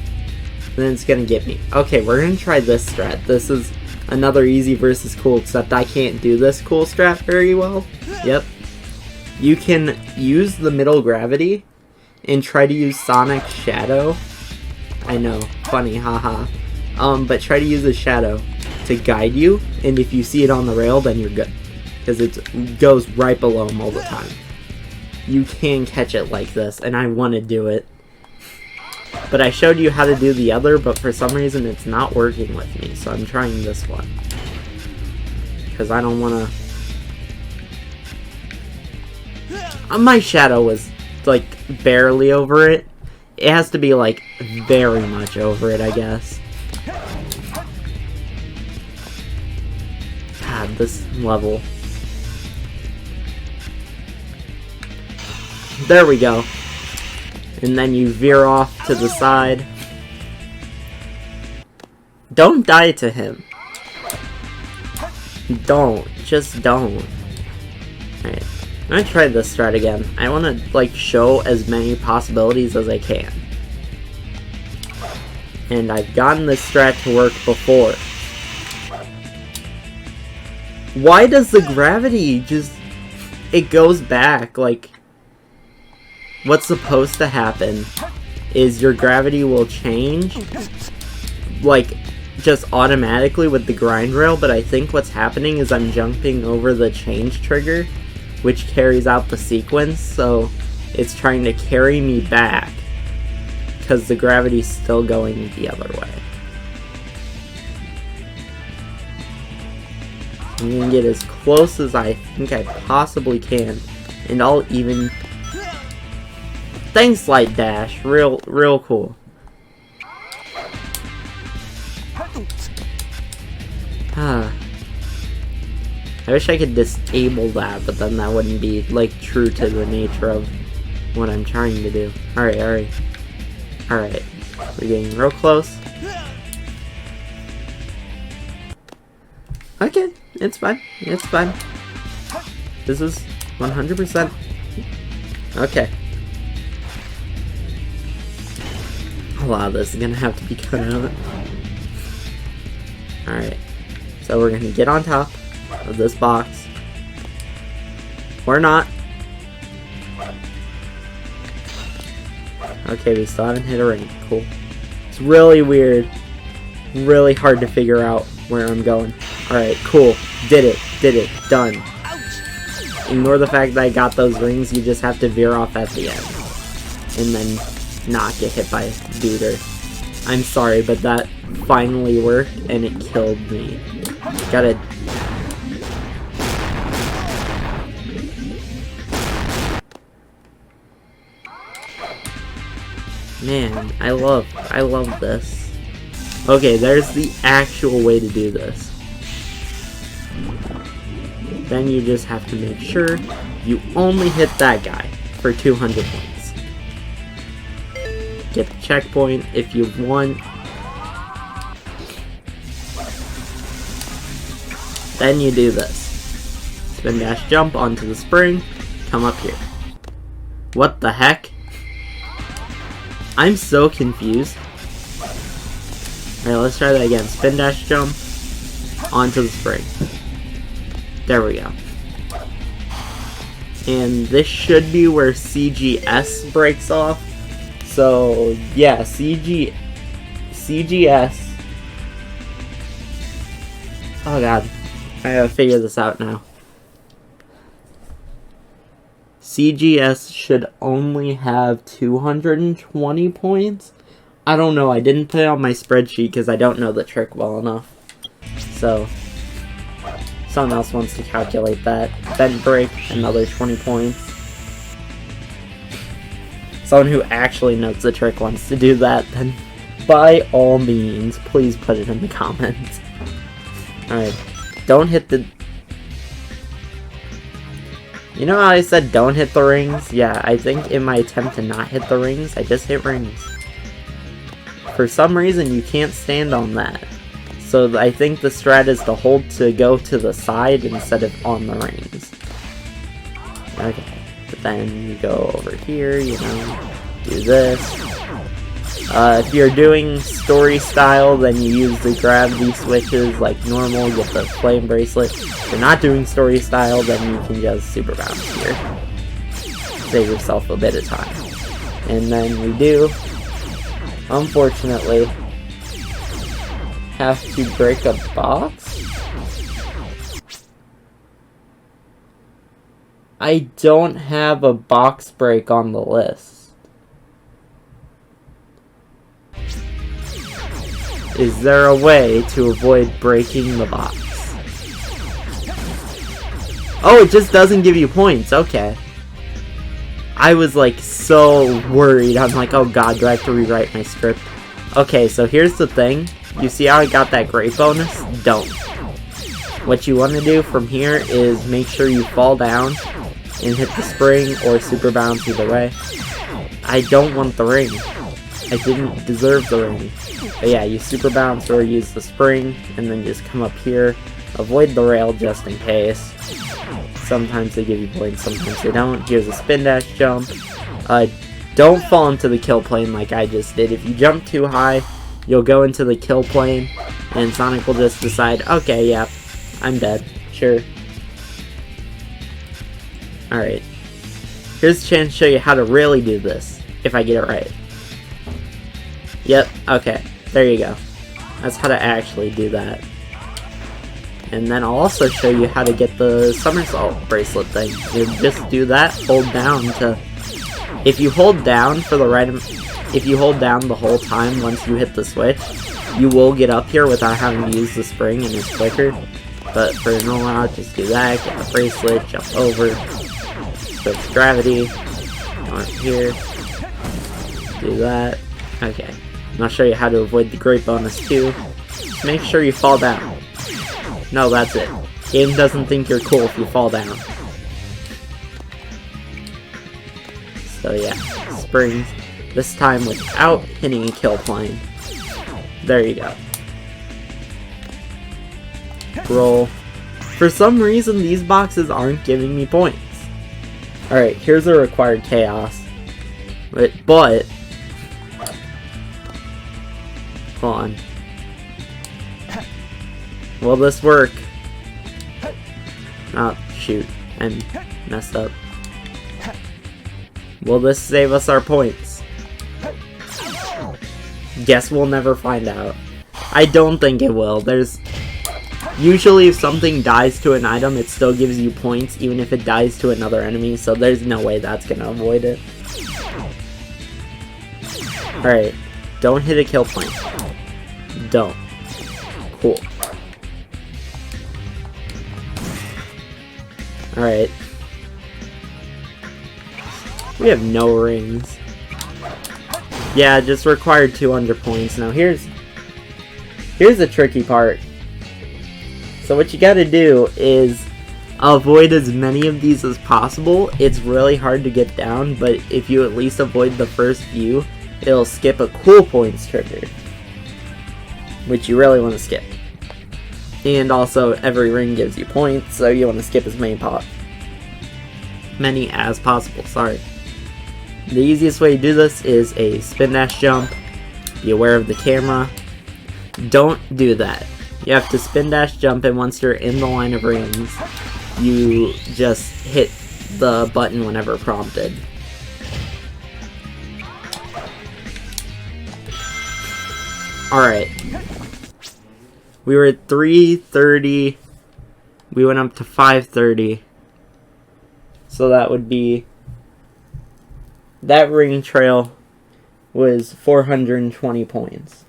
then it's gonna get me. Okay, we're gonna try this strat. This is another easy versus cool, except I can't do this cool strat very well. Yep. You can use the middle gravity and try to use Sonic Shadow. I know, funny, haha. But try to use a shadow to guide you, and if you see it on the rail, then you're good. Because it goes right below him all the time. You can catch it like this, and I want to do it. But I showed you how to do the other, but for some reason it's not working with me, so I'm trying this one. Because I don't want to... my shadow was, like, barely over it. It has to be, like, very much over it, I guess. God, this level. There we go. And then you veer off to the side. Don't die to him. Don't. Just don't. Alright. I'm gonna try this strat again. I wanna, like, show as many possibilities as I can. And I've gotten this strat to work before. Why does the gravity just... It goes back, like... What's supposed to happen is your gravity will change, like, just automatically with the grind rail, but I think what's happening is I'm jumping over the change trigger, which carries out the sequence, so it's trying to carry me back, because the gravity's still going the other way. I'm gonna get as close as I think I possibly can, and I'll even... Thanks, Light Dash. Real cool. I wish I could disable that, but then that wouldn't be, like, true to the nature of what I'm trying to do. Alright. Alright. We're getting real close. Okay, it's fine. It's fine. This is 100%. Okay. A lot of this is gonna have to be cut out. Alright. So we're gonna get on top of this box. Or not. Okay, we still haven't hit a ring. Cool. It's really weird. Really hard to figure out where I'm going. Alright, cool. Did it. Done. Ignore the fact that I got those rings. You just have to veer off at the end. And then not get hit by Duder. I'm sorry, but that finally worked and it killed me. Gotta... Man, I love this. Okay, there's the actual way to do this. Then you just have to make sure you only hit that guy for 200 points. Get the checkpoint if you want. Then you do this. Spin dash jump onto the spring, come up here. What the heck? I'm so confused. Alright, let's try that again. Spin dash jump onto the spring. There we go. And this should be where CGS breaks off. So, yeah, CGS. Oh god. I gotta figure this out now. CGS should only have 220 points. I don't know, I didn't put it on my spreadsheet because I don't know the trick well enough. So, someone else wants to calculate that. Then break, another 20 points. Someone who actually knows the trick wants to do that, then by all means, please put it in the comments. Alright, don't hit the... You know how I said don't hit the rings? Yeah, I think in my attempt to not hit the rings, I just hit rings. for some reason you can't stand on that. So I think the strat is to hold to go to the side instead of on the rings. Okay, but then you go over here, you know, do this. If you're doing story style, then you use the gravity switches like normal, get the flame bracelet. If you're not doing story style, then you can just super bounce here. Save yourself a bit of time. And then we do, unfortunately, have to break a box? I don't have a box break on the list. Is there a way to avoid breaking the box? Oh, it just doesn't give you points. Okay. I was like so worried. I'm like, oh god, do I have to rewrite my script? Okay, so here's the thing. You see how I got that great bonus? Don't. What you want to do from here is make sure you fall down and hit the spring or super bounce either way. I don't want the ring. I didn't deserve the ring. But yeah, you super bounce or use the spring, and then just come up here. Avoid the rail just in case. Sometimes they give you points, sometimes they don't. Here's a spin dash jump. Don't fall into the kill plane like I just did. If you jump too high, you'll go into the kill plane, and Sonic will just decide, okay, yeah, I'm dead. Sure. Alright. Here's a chance to show you how to really do this, if I get it right. Yep, okay, there you go. That's how to actually do that. And then I'll also show you how to get the somersault bracelet thing. You just do that, hold down to... If you hold down for the right... If you hold down the whole time once you hit the switch, you will get up here without having to use the spring and it's quicker. But for a normal route, just do that, get the bracelet, jump over, switch gravity, go up here, do that. Okay. And I'll show you how to avoid the great bonus too. Just make sure you fall down. No, that's it. Game doesn't think you're cool if you fall down. So yeah, springs. This time without hitting a kill plane. There you go. Roll. For some reason, these boxes aren't giving me points. Alright, here's a required chaos. But hold on. Will this work? Oh, shoot. I messed up. Will this save us our points? Guess we'll never find out. I don't think it will. There's... Usually if something dies to an item, it still gives you points, even if it dies to another enemy, so there's no way that's gonna avoid it. Alright. Don't hit a kill point. Don't. Cool. Alright. We have no rings. Yeah, just required 200 points. Now here's the tricky part. So what you gotta do is avoid as many of these as possible. It's really hard to get down, but if you at least avoid the first few, it'll skip a cool points trigger, which you really want to skip. And also, every ring gives you points, so you want to skip as many as possible, sorry. The easiest way to do this is a spin dash jump. Be aware of the camera. Don't do that. You have to spin dash jump, and once you're in the line of rings, you just hit the button whenever prompted. Alright. We were at 330. We went up to 530. So that would be... That ring trail was 420 points.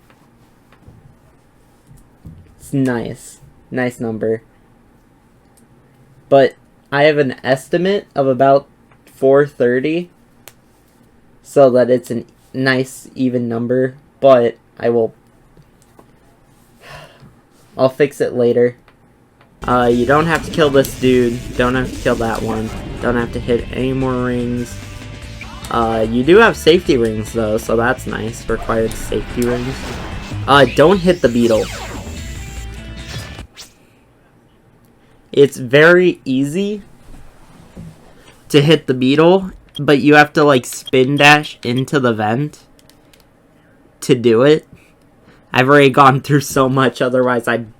It's nice. Nice number. But I have an estimate of about 430. So that it's a nice even number. But I'll fix it later. You don't have to kill this dude. Don't have to kill that one. Don't have to hit any more rings. You do have safety rings though, so that's nice. Required safety rings. Don't hit the beetle. It's very easy to hit the beetle, but you have to like spin dash into the vent to do it. I've already gone through so much, otherwise I'd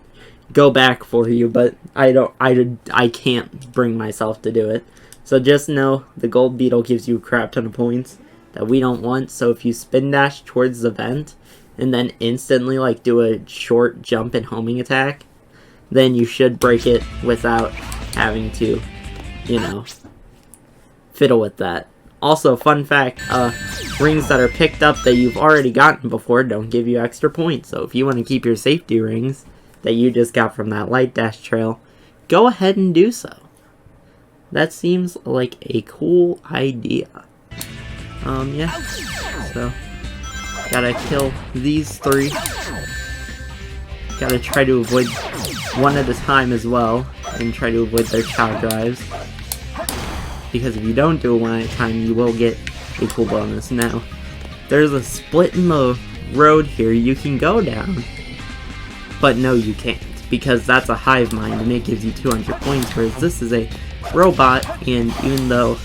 go back for you, but I can't bring myself to do it. So just know the gold beetle gives you a crap ton of points that we don't want, so if you spin dash towards the vent and then instantly like do a short jump and homing attack, then you should break it without having to, you know, fiddle with that. Also, fun fact, rings that are picked up that you've already gotten before don't give you extra points. So if you want to keep your safety rings that you just got from that light dash trail, go ahead and do so. That seems like a cool idea. Yeah. So, gotta kill these 3. Gotta try to avoid one at a time as well, and try to avoid their chow drives. Because if you don't do it one at a time, you will get a cool bonus. Now, there's a split in the road here you can go down. But no, you can't, because that's a hive mind and it gives you 200 points, whereas this is a robot, and even though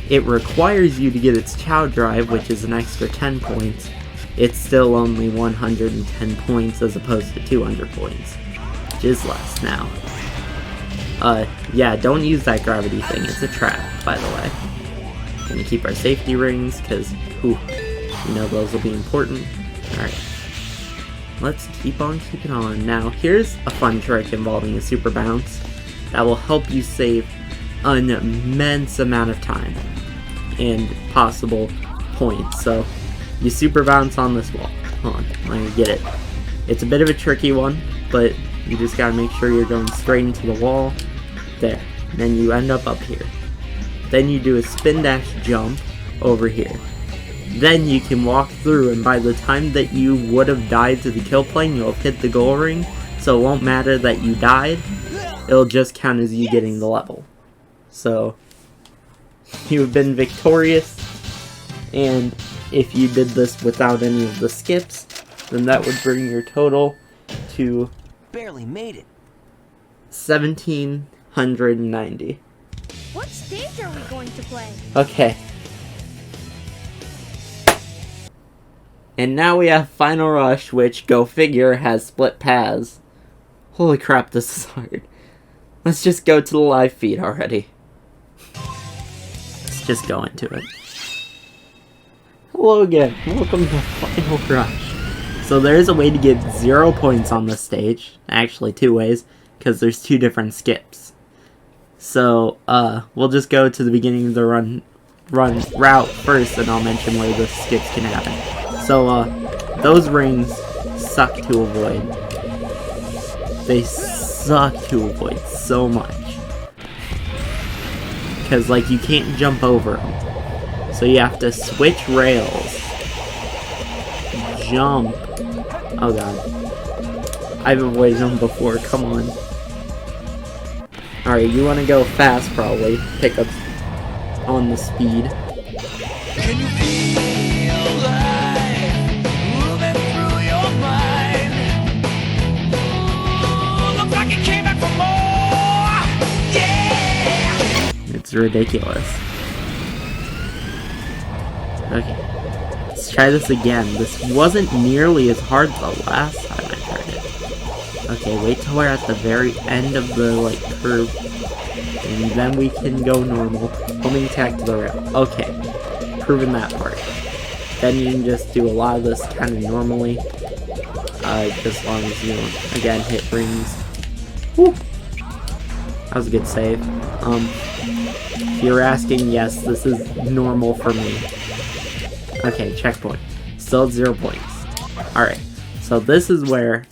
it requires you to get its chow drive, which is an extra 10 points, it's still only 110 points as opposed to 200 points, which is less now. Yeah, don't use that gravity thing, it's a trap, by the way. Gonna keep our safety rings, because, you know, those will be important. Alright. Let's keep on keeping on. Now, here's a fun trick involving a super bounce that will help you save an immense amount of time and possible points. So, you super bounce on this wall. Hold on, let me get it. It's a bit of a tricky one, but you just gotta make sure you're going straight into the wall. There. Then you end up here. Then you do a spin dash jump over here. Then you can walk through, and by the time that you would have died to the kill plane, you'll have hit the goal ring, so it won't matter that you died. It'll just count as you getting the level. So, you have been victorious, and if you did this without any of the skips, then that would bring your total to barely made it. 1,790. What stage are we going to play? Okay. And now we have Final Rush, which, go figure, has split paths. Holy crap, this is hard. Let's just go to the live feed already. Let's just go into it. Hello again, welcome to Final Rush. So there is a way to get 0 points on this stage. Actually, 2 ways, because there's 2 different skips. So, we'll just go to the beginning of the route first, and I'll mention where the skips can happen. So, those rings suck to avoid. They suck to avoid so much. Because, like, you can't jump over them. So you have to switch rails. Jump. Oh god. I've avoided them before, come on. Alright, you want to go fast probably. Pick up on the speed. Can you feel life moving through your mind? Ooh, looks like it came back for more. Yeah. It's ridiculous. Okay. Let's try this again. This wasn't nearly as hard the last time I tried it. Okay, wait till we're at the very end of the, like, curve. And then we can go normal. Homing attack to the rail. Okay. Proven that part. Then you can just do a lot of this kind of normally. Just as long as you don't, again, hit rings. Woo! That was a good save. If you're asking, yes, this is normal for me. Okay, checkpoint. Still at 0 points. Alright, so this is where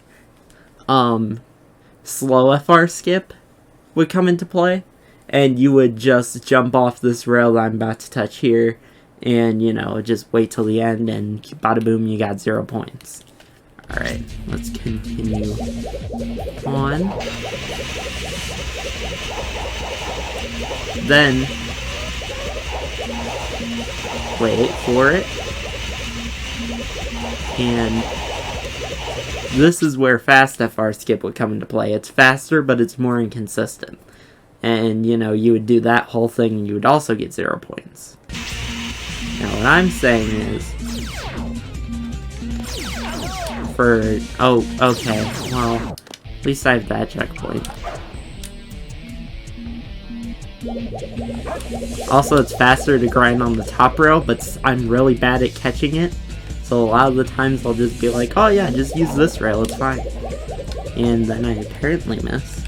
slow FR skip would come into play, and you would just jump off this rail that I'm about to touch here, and, you know, just wait till the end, and bada boom, you got 0 points. Alright, let's continue on. Then, wait for it, and this is where fast FR skip would come into play. It's faster, but it's more inconsistent. And, you know, you would do that whole thing and you would also get 0 points. Now, what I'm saying is, oh, okay, well, at least I have that checkpoint. Also, it's faster to grind on the top rail, but I'm really bad at catching it. So a lot of the times I'll just be like, oh yeah, just use this rail, it's fine. And then I apparently missed.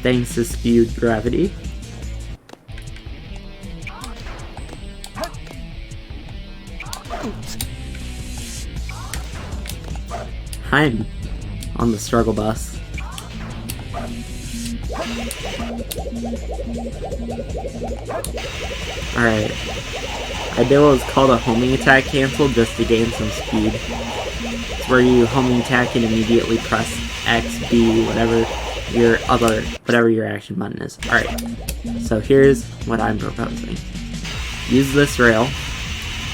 Thanks to skewed gravity. I'm on the struggle bus. Alright. I did what was called a homing attack cancel just to gain some speed. It's where you homing attack and immediately press X, B, whatever your action button is. Alright. So here's what I'm proposing. Use this rail.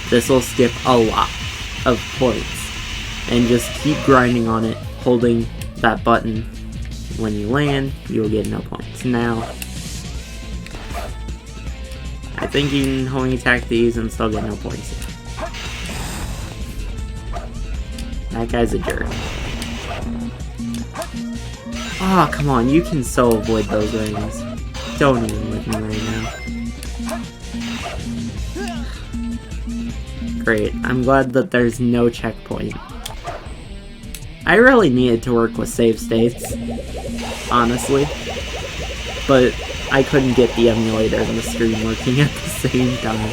This will skip a lot of points. And just keep grinding on it, holding that button. When you land, you will get no points. Now, I think you can homing attack these and still get no points. That guy's a jerk. Oh, come on, you can so avoid those rings. Don't even look at me right now. Great, I'm glad that there's no checkpoint. I really needed to work with save states, honestly, but I couldn't get the emulator and the screen working at the same time.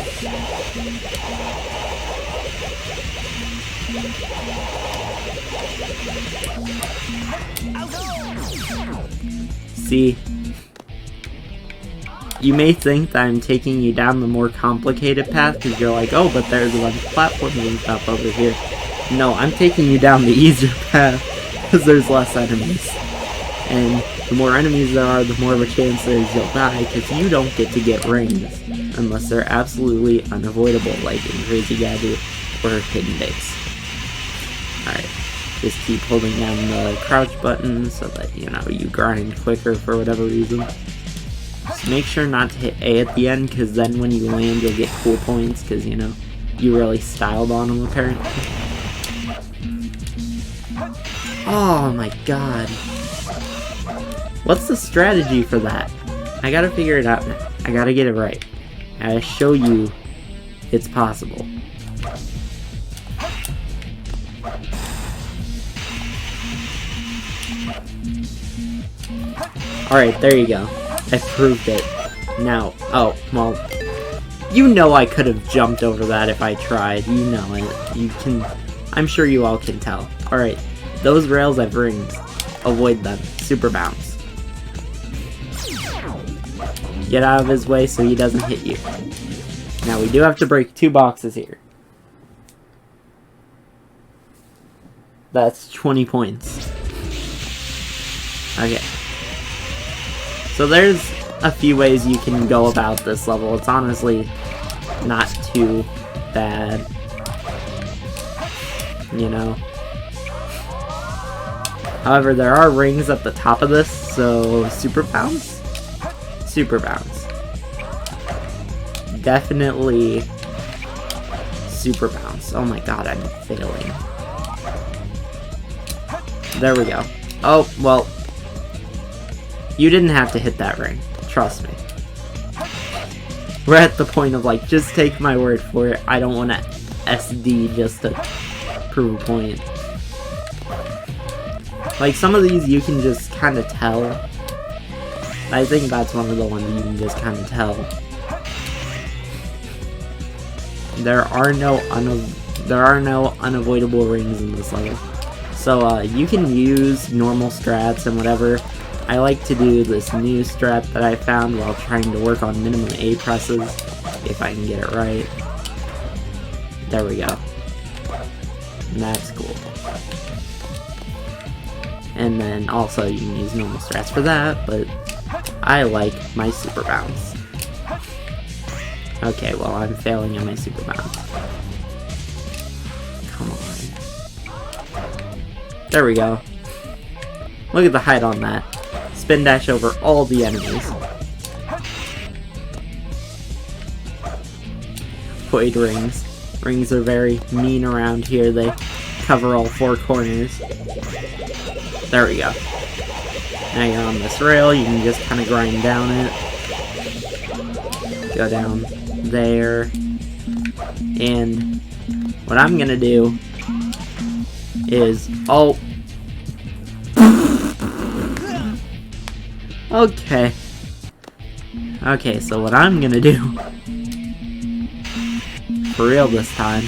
See, you may think that I'm taking you down the more complicated path because you're like, oh, but there's a bunch of platforms and stuff over here. No, I'm taking you down the easier path because there's less enemies. And the more enemies there are, the more of a chance there is you'll die because you don't get to get rings unless they're absolutely unavoidable, like in Crazy Gadget or Hidden Base. Alright, just keep holding down the crouch button so that, you know, you grind quicker for whatever reason. Just make sure not to hit A at the end because then when you land you'll get cool points because, you know, you really styled on them apparently. Oh my god. What's the strategy for that? I gotta figure it out now. I gotta get it right. I gotta show you it's possible. Alright, there you go. I proved it. Now, oh, well, you know I could have jumped over that if I tried. You know it. You can, I'm sure you all can tell. Alright. Those rails have rings. Avoid them. Super bounce. Get out of his way so he doesn't hit you. Now we do have to break 2 boxes here. That's 20 points. Okay. So there's a few ways you can go about this level. It's honestly not too bad. You know. However, there are rings at the top of this, so super bounce? Super bounce. Definitely super bounce. Oh my god, I'm failing. There we go. Oh, well. You didn't have to hit that ring. Trust me. We're at the point of like, just take my word for it. I don't want to SD just to prove a point. Like, some of these you can just kind of tell. I think that's one of the ones you can just kind of tell. There are no unavoidable rings in this level. So, you can use normal strats and whatever. I like to do this new strat that I found while trying to work on minimum A presses, if I can get it right. There we go. And that's cool. And then also you can use normal strats for that, but I like my super bounce. Okay, well, I'm failing on my super bounce. Come on. There we go. Look at the height on that. Spin dash over all the enemies. Void rings. Rings are very mean around here. They cover all 4 corners. There we go. Now you're on this rail. You can just kind of grind down it. Go down there. And what I'm gonna do is... Oh! Okay. Okay, so what I'm gonna do, for real this time,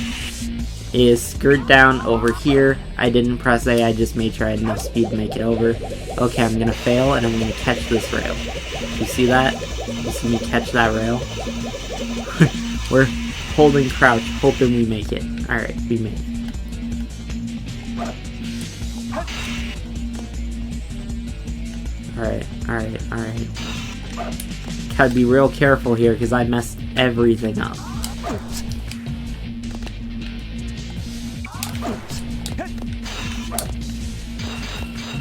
is skirt down over here. I didn't press A, I just made sure I had enough speed to make it over. Okay, I'm gonna fail, and I'm gonna catch this rail. You see that? You see me catch that rail? We're holding crouch, hoping we make it. Alright, we made it. Alright. Gotta be real careful here, because I messed everything up.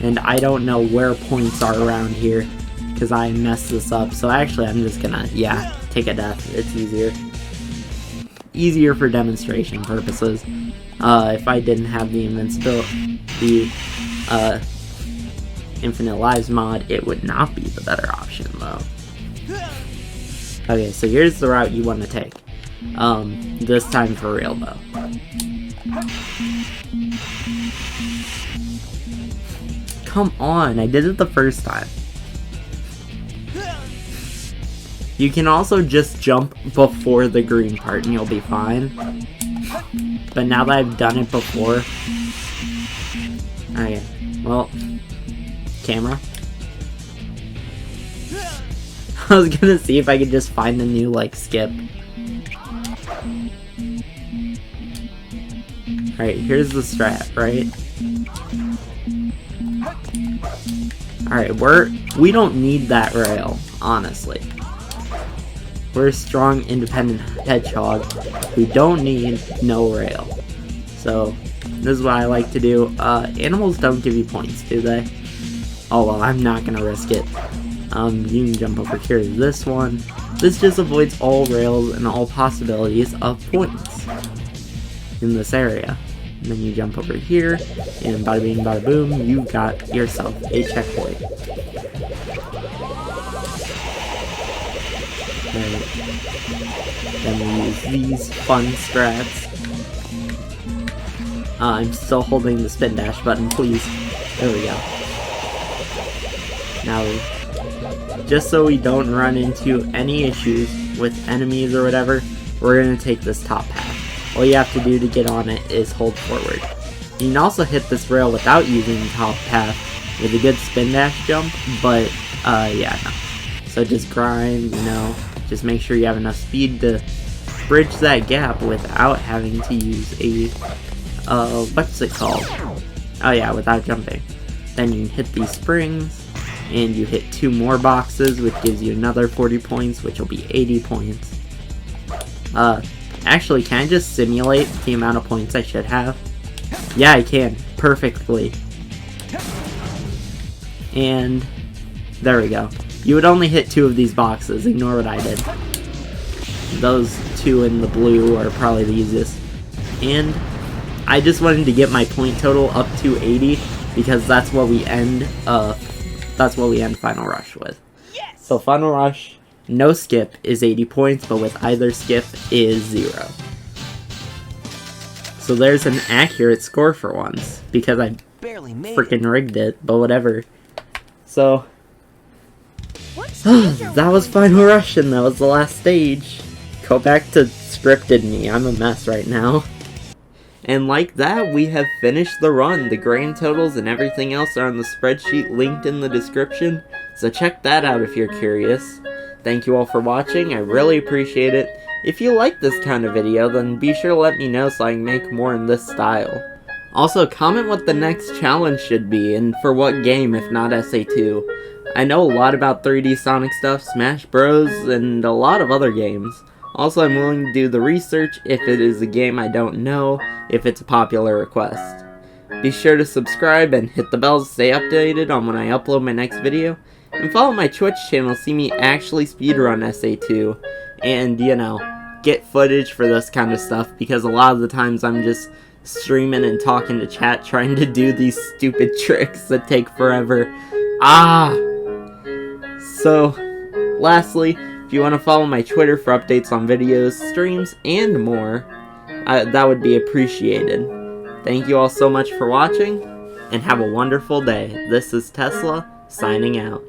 And I don't know where points are around here, because I messed this up. So actually, I'm just gonna, take a death. It's easier. Easier for demonstration purposes. If I didn't have the invincibility, the infinite lives mod, it would not be the better option, though. Okay, so here's the route you want to take. This time for real, though. Come on, I did it the first time. You can also just jump before the green part and you'll be fine. But now that I've done it before... Okay, well... Camera? I was gonna see if I could just find a new, skip. Alright, here's the strat, right? Alright, we don't need that rail, honestly. We're a strong, independent hedgehog who don't need no rail. So, this is what I like to do. Animals don't give you points, do they? Oh well, I'm not gonna risk it. You can jump over here to this one. This just avoids all rails and all possibilities of points in this area. And then you jump over here, and bada bing bada boom, you got yourself a checkpoint. Right. Then we use these fun strats. I'm still holding the spin dash button, please. There we go. Now, just so we don't run into any issues with enemies or whatever, we're going to take this top path. All you have to do to get on it is hold forward. You can also hit this rail without using the top path with a good spin dash jump, but, yeah, no. So just grind, just make sure you have enough speed to bridge that gap without having to use a, what's it called? Oh yeah, without jumping. Then you can hit these springs, and you hit 2 more boxes, which gives you another 40 points, which will be 80 points. Actually, can I just simulate the amount of points I should have? Yeah, I can. Perfectly. And there we go. You would only hit 2 of these boxes. Ignore what I did. Those 2 in the blue are probably the easiest. And I just wanted to get my point total up to 80 because that's what we end Final Rush with. Yes! So Final Rush, no skip is 80 points, but with either skip is 0. So there's an accurate score for once, because I freaking rigged it, but whatever. So, that was Final Rush, and that was the last stage. Go back to scripted me, I'm a mess right now. And like that, we have finished the run. The grand totals and everything else are on the spreadsheet linked in the description, so check that out if you're curious. Thank you all for watching, I really appreciate it. If you like this kind of video, then be sure to let me know so I can make more in this style. Also, comment what the next challenge should be, and for what game if not SA2. I know a lot about 3D Sonic stuff, Smash Bros, and a lot of other games. Also, I'm willing to do the research if it is a game I don't know, if it's a popular request. Be sure to subscribe and hit the bell to stay updated on when I upload my next video. And follow my Twitch channel to see me actually speedrun SA2. And, you know, get footage for this kind of stuff, because a lot of the times I'm just streaming and talking to chat trying to do these stupid tricks that take forever. So, lastly, if you want to follow my Twitter for updates on videos, streams, and more, that would be appreciated. Thank you all so much for watching, and have a wonderful day. This is Tesla, signing out.